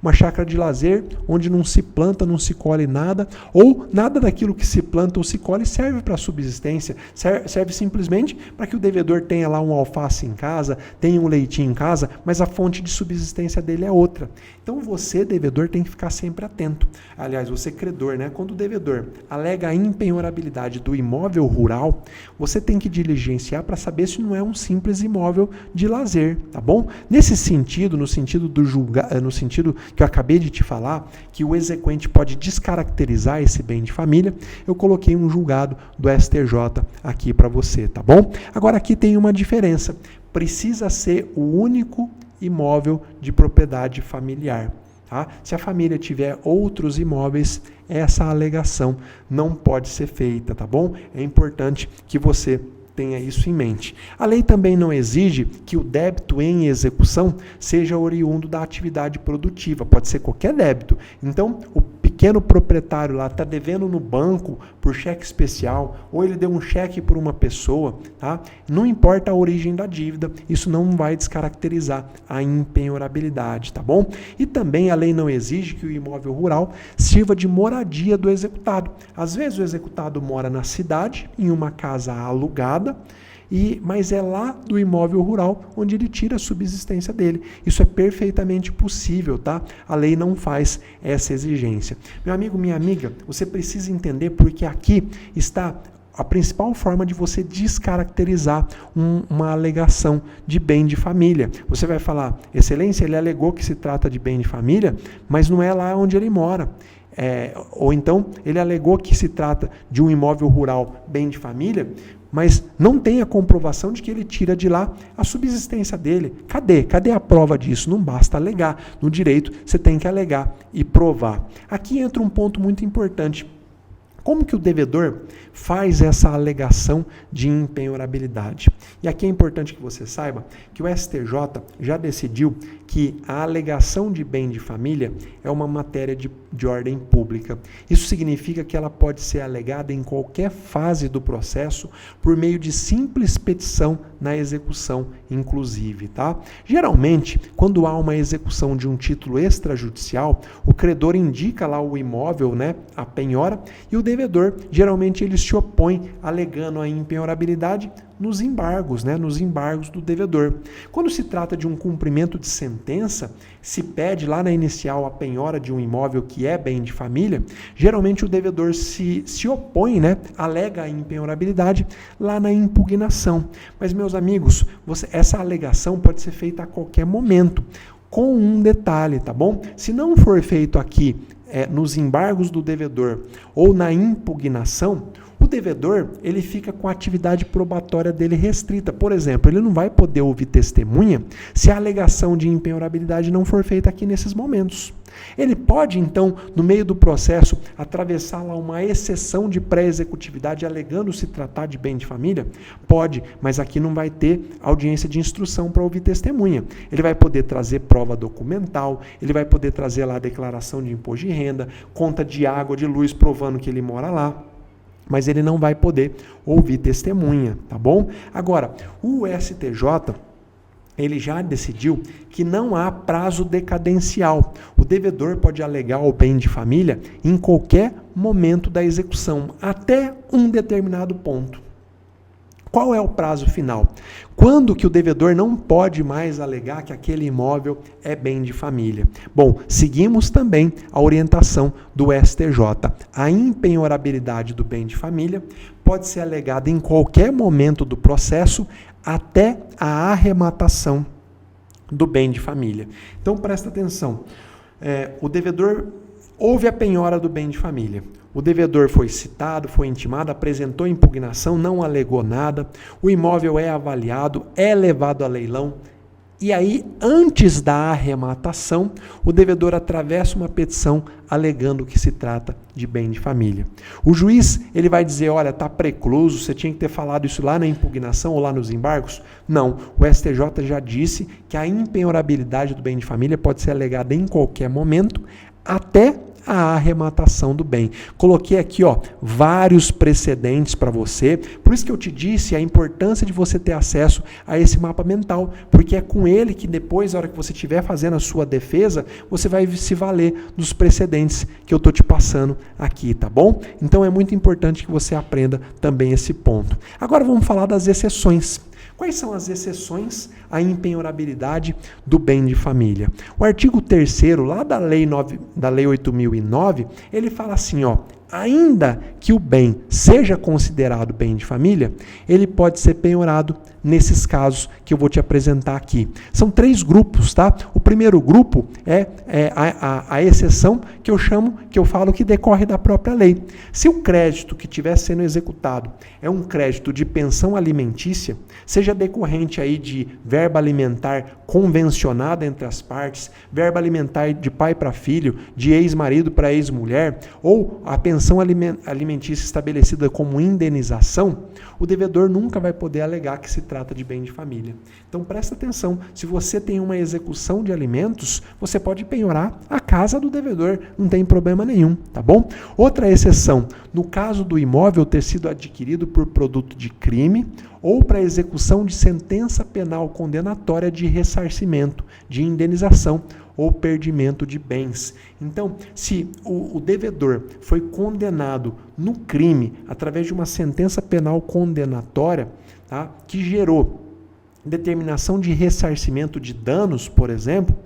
Uma chácara de lazer, onde não se planta, não se colhe nada, ou nada daquilo que se planta ou se colhe serve para subsistência, serve simplesmente para que o devedor tenha lá um alface em casa, tenha um leitinho em casa, mas a fonte de subsistência dele é outra. Então você, devedor, tem que ficar sempre atento. Aliás, você credor, né? Quando o devedor alega a impenhorabilidade do imóvel rural, você tem que diligenciar para saber se não é um simples imóvel de lazer, tá bom? Nesse sentido, no sentido do julgar, no sentido que eu acabei de te falar, que o exequente pode descaracterizar esse bem de família, eu coloquei um julgado do STJ aqui para você, tá bom? Agora aqui tem uma diferença. Precisa ser o único imóvel de propriedade familiar. Tá? Se a família tiver outros imóveis, essa alegação não pode ser feita, tá bom? É importante que você tenha isso em mente. A lei também não exige que o débito em execução seja oriundo da atividade produtiva, pode ser qualquer débito. Então, o pequeno proprietário lá está devendo no banco por cheque especial, ou ele deu um cheque por uma pessoa, tá? Não importa a origem da dívida, isso não vai descaracterizar a impenhorabilidade, tá bom? E também a lei não exige que o imóvel rural sirva de moradia do executado. Às vezes o executado mora na cidade, em uma casa alugada, mas é lá do imóvel rural onde ele tira a subsistência dele. Isso é perfeitamente possível, tá? A lei não faz essa exigência. Meu amigo, minha amiga, você precisa entender porque aqui está a principal forma de você descaracterizar uma alegação de bem de família. Você vai falar, excelência, ele alegou que se trata de bem de família, mas não é lá onde ele mora. Ou então, ele alegou que se trata de um imóvel rural bem de família, mas não tem a comprovação de que ele tira de lá a subsistência dele. Cadê a prova disso? Não basta alegar. No direito, você tem que alegar e provar. Aqui entra um ponto muito importante. Como que o devedor faz essa alegação de impenhorabilidade? E aqui é importante que você saiba que o STJ já decidiu que a alegação de bem de família é uma matéria de ordem pública. Isso significa que ela pode ser alegada em qualquer fase do processo por meio de simples petição na execução, inclusive, tá? Geralmente, quando há uma execução de um título extrajudicial, o credor indica lá o imóvel, né, a penhora, e o devedor, geralmente, ele se opõe alegando a impenhorabilidade nos embargos, né, nos embargos do devedor. Quando se trata de um cumprimento de sentença, se pede lá na inicial a penhora de um imóvel que é bem de família, geralmente o devedor se opõe, né, alega a impenhorabilidade lá na impugnação. Mas, meus amigos, essa alegação pode ser feita a qualquer momento, com um detalhe, tá bom? Se não for feito aqui nos embargos do devedor ou na impugnação, o devedor, ele fica com a atividade probatória dele restrita. Por exemplo, ele não vai poder ouvir testemunha se a alegação de impenhorabilidade não for feita aqui nesses momentos. Ele pode, então, no meio do processo, atravessar lá uma exceção de pré-executividade alegando se tratar de bem de família? Pode, mas aqui não vai ter audiência de instrução para ouvir testemunha. Ele vai poder trazer prova documental, ele vai poder trazer lá a declaração de imposto de renda, conta de água, de luz, provando que ele mora lá. Mas ele não vai poder ouvir testemunha, tá bom? Agora, o STJ, ele já decidiu que não há prazo decadencial. O devedor pode alegar o bem de família em qualquer momento da execução, até um determinado ponto. Qual é o prazo final? Quando que o devedor não pode mais alegar que aquele imóvel é bem de família? Bom, seguimos também a orientação do STJ. A impenhorabilidade do bem de família pode ser alegada em qualquer momento do processo até a arrematação do bem de família. Então, presta atenção. O devedor houve a penhora do bem de família. O devedor foi citado, foi intimado, apresentou impugnação, não alegou nada, o imóvel é avaliado, é levado a leilão, e aí, antes da arrematação, o devedor atravessa uma petição alegando que se trata de bem de família. O juiz, ele vai dizer, olha, está precluso, você tinha que ter falado isso lá na impugnação ou lá nos embargos? Não, o STJ já disse que a impenhorabilidade do bem de família pode ser alegada em qualquer momento, até a arrematação do bem. Coloquei aqui, vários precedentes para você. Por isso que eu te disse a importância de você ter acesso a esse mapa mental, porque é com ele que depois, na hora que você estiver fazendo a sua defesa, você vai se valer dos precedentes que eu estou te passando aqui, tá bom? Então é muito importante que você aprenda também esse ponto. Agora vamos falar das exceções. Quais são as exceções à impenhorabilidade do bem de família? O artigo 3º, lá da Lei 8.009, ele fala assim, ainda que o bem seja considerado bem de família, ele pode ser penhorado nesses casos que eu vou te apresentar aqui. São 3 grupos, tá? O primeiro grupo é a exceção que eu falo que decorre da própria lei. Se o crédito que estiver sendo executado é um crédito de pensão alimentícia, seja decorrente aí de verba alimentar convencionada entre as partes, verba alimentar de pai para filho, de ex-marido para ex-mulher, ou a pensão alimentícia estabelecida como indenização, o devedor nunca vai poder alegar que se trata de bem de família. Então presta atenção, se você tem uma execução de alimentos, você pode penhorar a casa do devedor, não tem problema nenhum, tá bom? Outra exceção, no caso do imóvel ter sido adquirido por produto de crime ou para execução de sentença penal condenatória de ressarcimento, de indenização ou perdimento de bens. Então, se o devedor foi condenado no crime através de uma sentença penal condenatória, tá, que gerou determinação de ressarcimento de danos, por exemplo,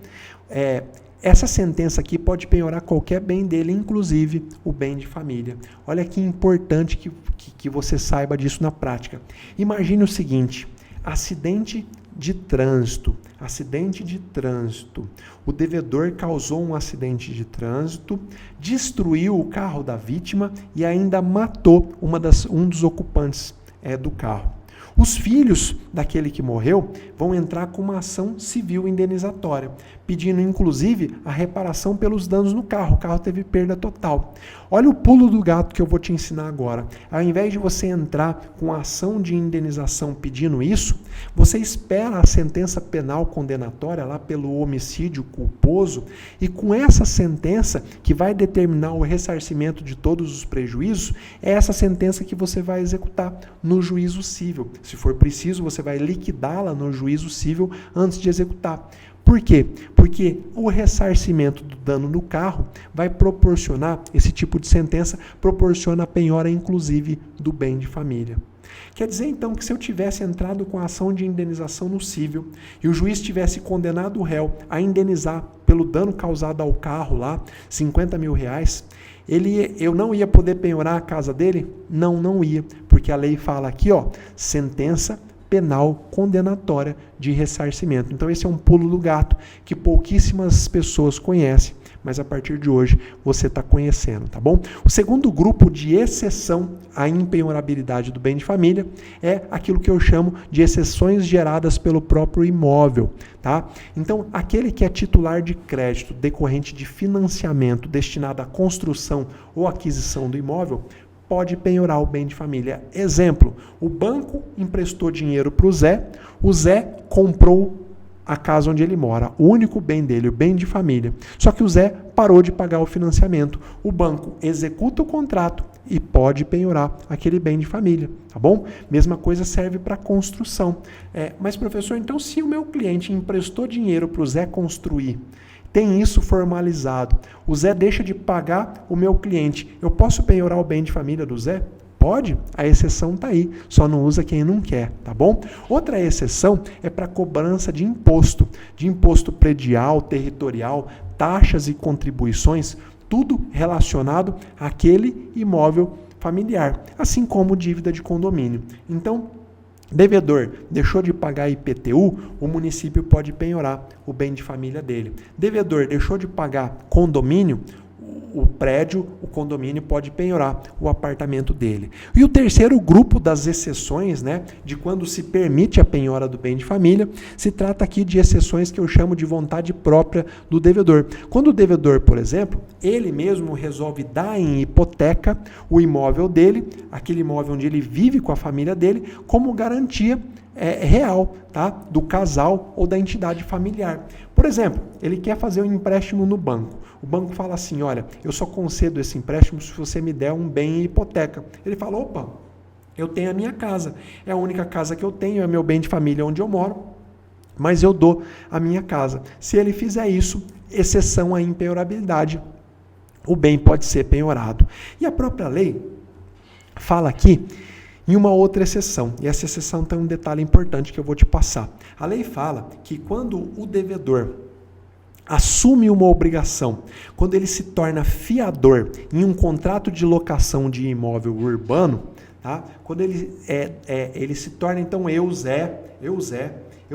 essa sentença aqui pode penhorar qualquer bem dele, inclusive o bem de família. Olha que importante que você saiba disso na prática. Imagine o seguinte, acidente de trânsito. O devedor causou um acidente de trânsito, destruiu o carro da vítima e ainda matou um dos ocupantes do carro. Os filhos daquele que morreu vão entrar com uma ação civil indenizatória, pedindo inclusive a reparação pelos danos no carro. O carro teve perda total. Olha o pulo do gato que eu vou te ensinar agora. Ao invés de você entrar com a ação de indenização pedindo isso, você espera a sentença penal condenatória lá pelo homicídio culposo e com essa sentença que vai determinar o ressarcimento de todos os prejuízos, é essa sentença que você vai executar no juízo cível. Se for preciso, você vai liquidá-la no juízo cível antes de executar. Por quê? Porque o ressarcimento do dano no carro vai proporcionar, esse tipo de sentença proporciona a penhora inclusive do bem de família. Quer dizer então que se eu tivesse entrado com a ação de indenização no cível e o juiz tivesse condenado o réu a indenizar pelo dano causado ao carro lá, R$50 mil, eu não ia poder penhorar a casa dele? Não ia, porque a lei fala aqui, sentença penal condenatória de ressarcimento. Então esse é um pulo do gato que pouquíssimas pessoas conhecem, mas a partir de hoje você está conhecendo, tá bom? O segundo grupo de exceção à impenhorabilidade do bem de família é aquilo que eu chamo de exceções geradas pelo próprio imóvel, tá? Então, aquele que é titular de crédito decorrente de financiamento destinado à construção ou aquisição do imóvel, pode penhorar o bem de família. Exemplo, o banco emprestou dinheiro para o Zé comprou a casa onde ele mora, o único bem dele, o bem de família. Só que o Zé parou de pagar o financiamento. O banco executa o contrato e pode penhorar aquele bem de família, tá bom? Mesma coisa serve para construção. Mas, professor, então se o meu cliente emprestou dinheiro para o Zé construir, tem isso formalizado, o Zé deixa de pagar o meu cliente, eu posso penhorar o bem de família do Zé? Pode, a exceção está aí, só não usa quem não quer, tá bom? Outra exceção é para cobrança de imposto predial, territorial, taxas e contribuições, tudo relacionado àquele imóvel familiar, assim como dívida de condomínio. Então, devedor deixou de pagar IPTU, o município pode penhorar o bem de família dele. Devedor deixou de pagar condomínio, o prédio, o condomínio pode penhorar o apartamento dele. E o terceiro grupo das exceções, de quando se permite a penhora do bem de família, se trata aqui de exceções que eu chamo de vontade própria do devedor. Quando o devedor, por exemplo, ele mesmo resolve dar em hipoteca o imóvel dele, aquele imóvel onde ele vive com a família dele, como garantia real, tá? Do casal ou da entidade familiar. Por exemplo, ele quer fazer um empréstimo no banco. O banco fala assim, olha, eu só concedo esse empréstimo se você me der um bem em hipoteca. Ele fala, opa, eu tenho a minha casa, é a única casa que eu tenho, é meu bem de família onde eu moro, mas eu dou a minha casa. Se ele fizer isso, exceção à impenhorabilidade, o bem pode ser penhorado. E a própria lei fala aqui em uma outra exceção, e essa exceção tem um detalhe importante que eu vou te passar. A lei fala que quando o devedor assume uma obrigação, quando ele se torna fiador em um contrato de locação de imóvel urbano, tá? Quando ele se torna, então, eu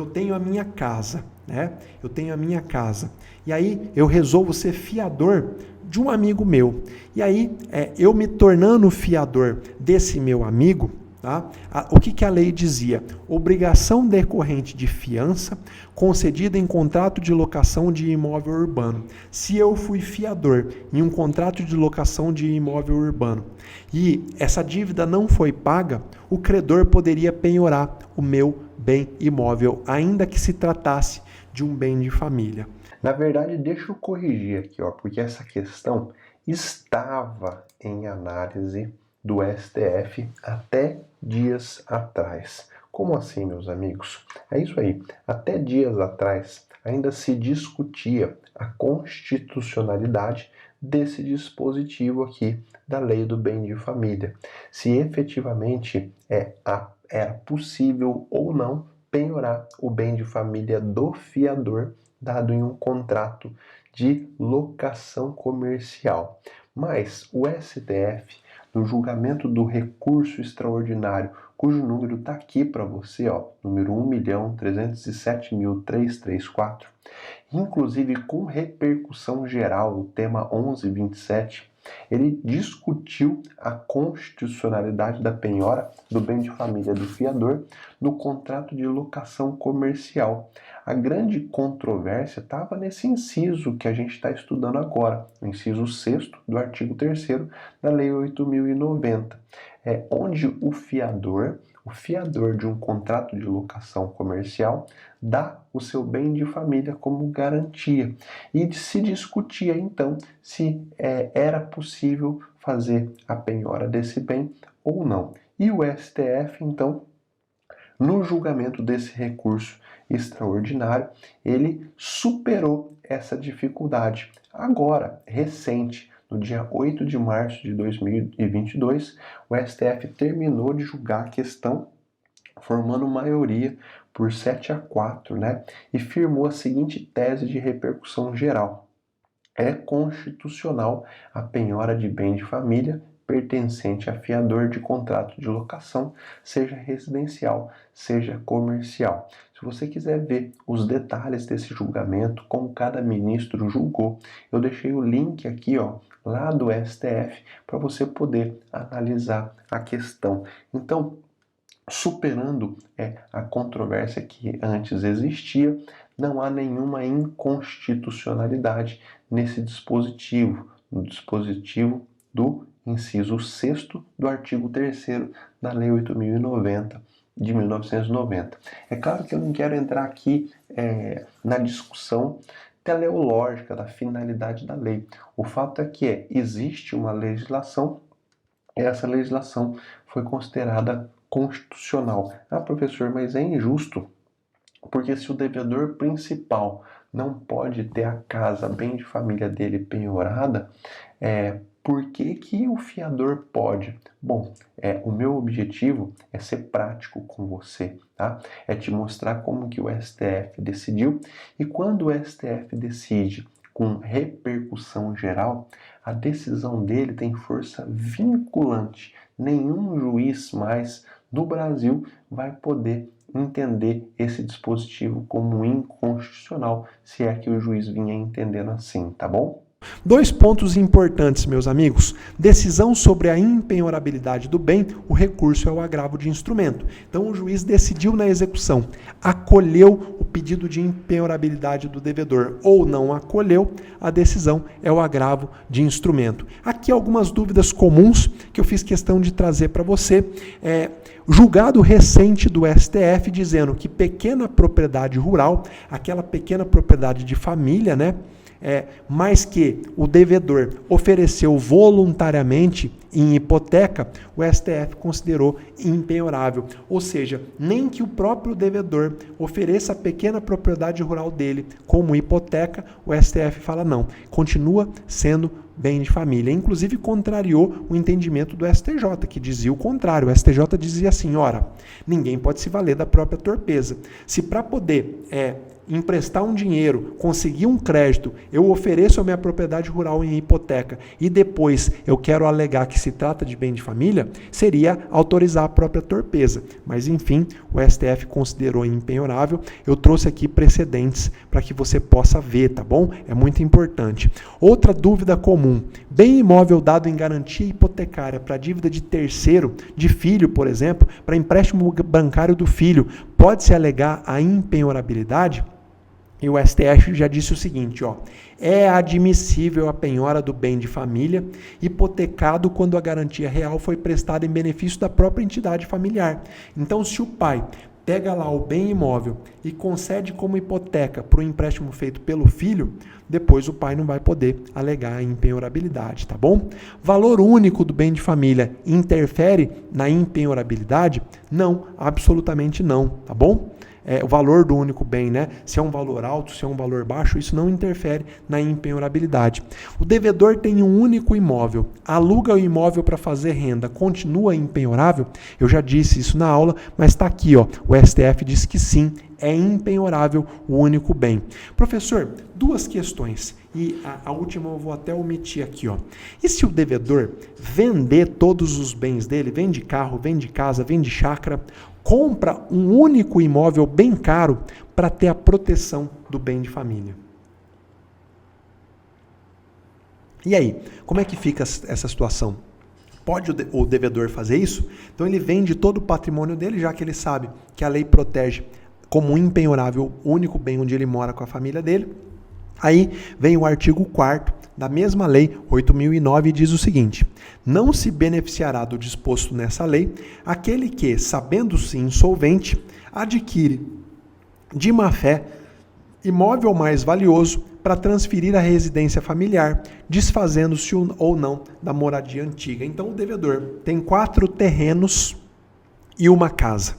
tenho a minha casa, né? Eu tenho a minha casa. E aí eu resolvo ser fiador de um amigo meu. E aí, eu me tornando fiador desse meu amigo, tá? O que a lei dizia? Obrigação decorrente de fiança concedida em contrato de locação de imóvel urbano. Se eu fui fiador em um contrato de locação de imóvel urbano e essa dívida não foi paga, o credor poderia penhorar o meu bem imóvel, ainda que se tratasse de um bem de família. Na verdade, deixa eu corrigir aqui, porque essa questão estava em análise do STF até dias atrás. Como assim, meus amigos? É isso aí. Até dias atrás ainda se discutia a constitucionalidade desse dispositivo aqui da Lei do Bem de Família. Se efetivamente era possível ou não penhorar o bem de família do fiador dado em um contrato de locação comercial. Mas o STF, no julgamento do recurso extraordinário, cujo número está aqui para você, número 1.307.334, inclusive com repercussão geral, o tema 1127, ele discutiu a constitucionalidade da penhora do bem de família do fiador no contrato de locação comercial. A grande controvérsia estava nesse inciso que a gente está estudando agora, o inciso 6º do artigo 3º da Lei 8.090, onde o fiador de um contrato de locação comercial dá o seu bem de família como garantia. E se discutia então se era possível fazer a penhora desse bem ou não. E o STF, então, no julgamento desse recurso extraordinário, ele superou essa dificuldade. Agora, recente, no dia 8 de março de 2022, o STF terminou de julgar a questão, formando maioria por 7-4, e firmou a seguinte tese de repercussão geral. É constitucional a penhora de bem de família pertencente a fiador de contrato de locação, seja residencial, seja comercial. Se você quiser ver os detalhes desse julgamento, como cada ministro julgou, eu deixei o link aqui, lá do STF, para você poder analisar a questão. Então, superando a controvérsia que antes existia, não há nenhuma inconstitucionalidade nesse dispositivo, no dispositivo do inciso 6º do artigo 3º da Lei 8.090 de 1990. É claro que eu não quero entrar aqui na discussão teleológica da finalidade da lei. O fato é que existe uma legislação e essa legislação foi considerada constitucional. Ah, professor, mas é injusto, porque se o devedor principal não pode ter a casa, bem de família dele penhorada, por que o fiador pode? Bom, o meu objetivo é ser prático com você, tá? É te mostrar como que o STF decidiu, e quando o STF decide com repercussão geral, a decisão dele tem força vinculante. Nenhum juiz mais no Brasil vai poder entender esse dispositivo como inconstitucional, se é que o juiz vinha entendendo assim, tá bom? Dois pontos importantes, meus amigos. Decisão sobre a impenhorabilidade do bem, o recurso é o agravo de instrumento. Então, o juiz decidiu na execução, acolheu o pedido de impenhorabilidade do devedor ou não acolheu, a decisão é o agravo de instrumento. Aqui algumas dúvidas comuns que eu fiz questão de trazer para você. Julgado recente do STF dizendo que pequena propriedade rural, aquela pequena propriedade de família, mas que o devedor ofereceu voluntariamente em hipoteca, o STF considerou impenhorável. Ou seja, nem que o próprio devedor ofereça a pequena propriedade rural dele como hipoteca, o STF fala não, continua sendo bem de família. Inclusive contrariou o entendimento do STJ, que dizia o contrário. O STJ dizia assim, ora, ninguém pode se valer da própria torpeza. Se para poder emprestar um dinheiro, conseguir um crédito, eu ofereço a minha propriedade rural em hipoteca e depois eu quero alegar que se trata de bem de família, seria autorizar a própria torpeza. Mas enfim, o STF considerou impenhorável. Eu trouxe aqui precedentes para que você possa ver, tá bom? É muito importante. Outra dúvida comum, bem imóvel dado em garantia hipotecária para dívida de terceiro, de filho, por exemplo, para empréstimo bancário do filho, pode-se alegar a impenhorabilidade? E o STF já disse o seguinte, é admissível a penhora do bem de família hipotecado quando a garantia real foi prestada em benefício da própria entidade familiar. Então, se o pai pega lá o bem imóvel e concede como hipoteca para o empréstimo feito pelo filho, depois o pai não vai poder alegar a impenhorabilidade, tá bom? Valor único do bem de família interfere na impenhorabilidade? Não, absolutamente não, tá bom? O valor do único bem, se é um valor alto, se é um valor baixo, isso não interfere na impenhorabilidade. O devedor tem um único imóvel, aluga o imóvel para fazer renda, continua impenhorável? Eu já disse isso na aula, mas está aqui, o STF diz que sim, é impenhorável o único bem. Professor, duas questões, e a última eu vou até omitir aqui. E se o devedor vender todos os bens dele, vende carro, vende casa, vende chácara, compra um único imóvel bem caro para ter a proteção do bem de família? E aí, como é que fica essa situação? Pode o devedor fazer isso? Então ele vende todo o patrimônio dele, já que ele sabe que a lei protege como impenhorável o único bem onde ele mora com a família dele. Aí vem o artigo 4º da mesma lei, 8.009, e diz o seguinte: não se beneficiará do disposto nessa lei aquele que, sabendo-se insolvente, adquire de má fé imóvel mais valioso para transferir à residência familiar, desfazendo-se ou não da moradia antiga. Então o devedor tem 4 terrenos e uma casa.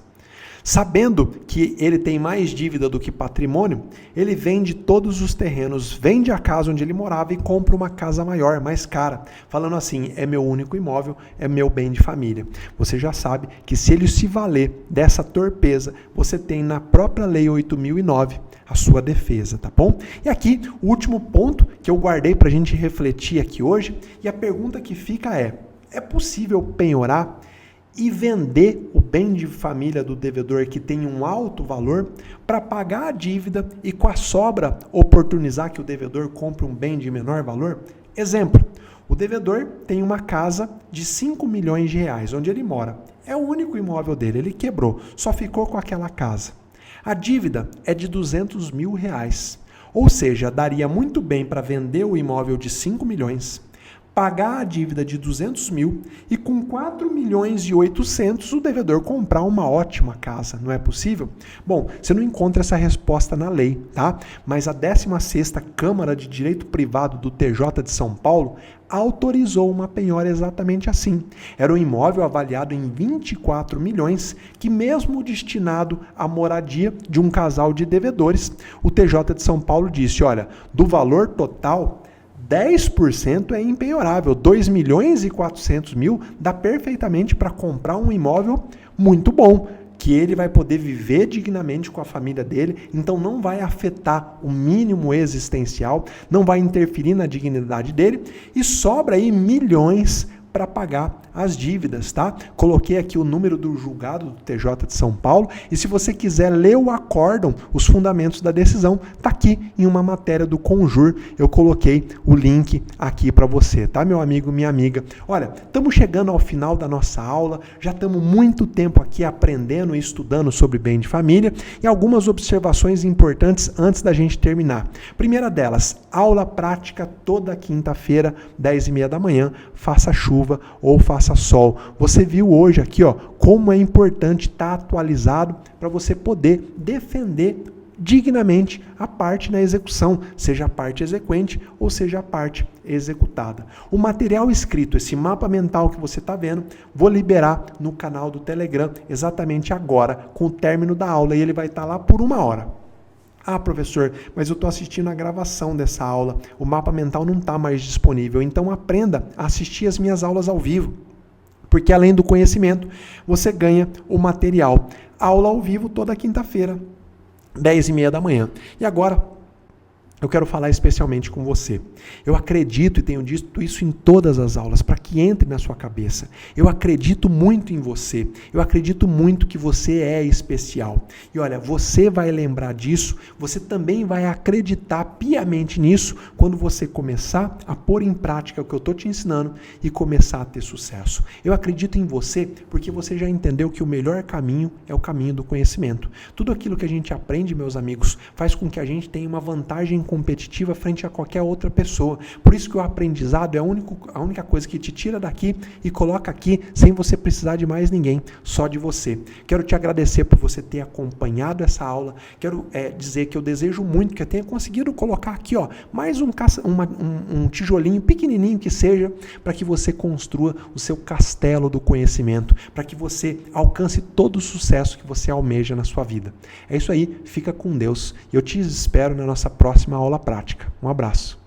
Sabendo que ele tem mais dívida do que patrimônio, ele vende todos os terrenos, vende a casa onde ele morava e compra uma casa maior, mais cara, falando assim, é meu único imóvel, é meu bem de família. Você já sabe que se ele se valer dessa torpeza, você tem na própria lei 8.009 a sua defesa, tá bom? E aqui, o último ponto que eu guardei para a gente refletir aqui hoje, e a pergunta que fica é possível penhorar e vender o bem de família do devedor que tem um alto valor para pagar a dívida e com a sobra oportunizar que o devedor compre um bem de menor valor? Exemplo, o devedor tem uma casa de 5 milhões de reais, onde ele mora. É o único imóvel dele, ele quebrou, só ficou com aquela casa. A dívida é de 200 mil reais, ou seja, daria muito bem para vender o imóvel de 5 milhões, pagar a dívida de 200 mil e com 4 milhões e 800 o devedor comprar uma ótima casa. Não é possível? Bom, você não encontra essa resposta na lei, tá? Mas a 16ª Câmara de Direito Privado do TJ de São Paulo autorizou uma penhora exatamente assim. Era um imóvel avaliado em 24 milhões que, mesmo destinado à moradia de um casal de devedores, o TJ de São Paulo disse, olha, do valor total, 10% é impenhorável, 2 milhões e 400 mil dá perfeitamente para comprar um imóvel muito bom, que ele vai poder viver dignamente com a família dele, então não vai afetar o mínimo existencial, não vai interferir na dignidade dele, e sobra aí milhões para pagar as dívidas, tá? Coloquei aqui o número do julgado do TJ de São Paulo e se você quiser ler o acórdão, os fundamentos da decisão, tá aqui em uma matéria do Conjur, eu coloquei o link aqui para você, tá, meu amigo, minha amiga? Olha, estamos chegando ao final da nossa aula, já estamos muito tempo aqui aprendendo e estudando sobre bem de família e algumas observações importantes antes da gente terminar. Primeira delas, aula prática toda quinta-feira, 10h30 da manhã, faça chuva ou faça sol. Você viu hoje aqui, ó, como é importante estar atualizado para você poder defender dignamente a parte na execução, seja a parte exequente ou seja a parte executada. O material escrito, esse mapa mental que você está vendo, vou liberar no canal do Telegram exatamente agora, com o término da aula, e ele vai estar lá por 1 hora. Ah, professor, mas eu estou assistindo a gravação dessa aula, o mapa mental não está mais disponível, então aprenda a assistir as minhas aulas ao vivo, porque além do conhecimento, você ganha o material. Aula ao vivo toda quinta-feira, 10h30 da manhã. E agora, eu quero falar especialmente com você. Eu acredito, e tenho dito isso em todas as aulas, para que entre na sua cabeça. Eu acredito muito em você. Eu acredito muito que você é especial. E olha, você vai lembrar disso, você também vai acreditar piamente nisso quando você começar a pôr em prática o que eu estou te ensinando e começar a ter sucesso. Eu acredito em você porque você já entendeu que o melhor caminho é o caminho do conhecimento. Tudo aquilo que a gente aprende, meus amigos, faz com que a gente tenha uma vantagem competitiva frente a qualquer outra pessoa. Por isso que o aprendizado é a única coisa que te tira daqui e coloca aqui sem você precisar de mais ninguém, só de você. Quero te agradecer por você ter acompanhado essa aula. Quero dizer que eu desejo muito que eu tenha conseguido colocar aqui, ó, mais um tijolinho pequenininho que seja, para que você construa o seu castelo do conhecimento, para que você alcance todo o sucesso que você almeja na sua vida. É isso aí, fica com Deus. Eu te espero na nossa próxima aula prática. Um abraço.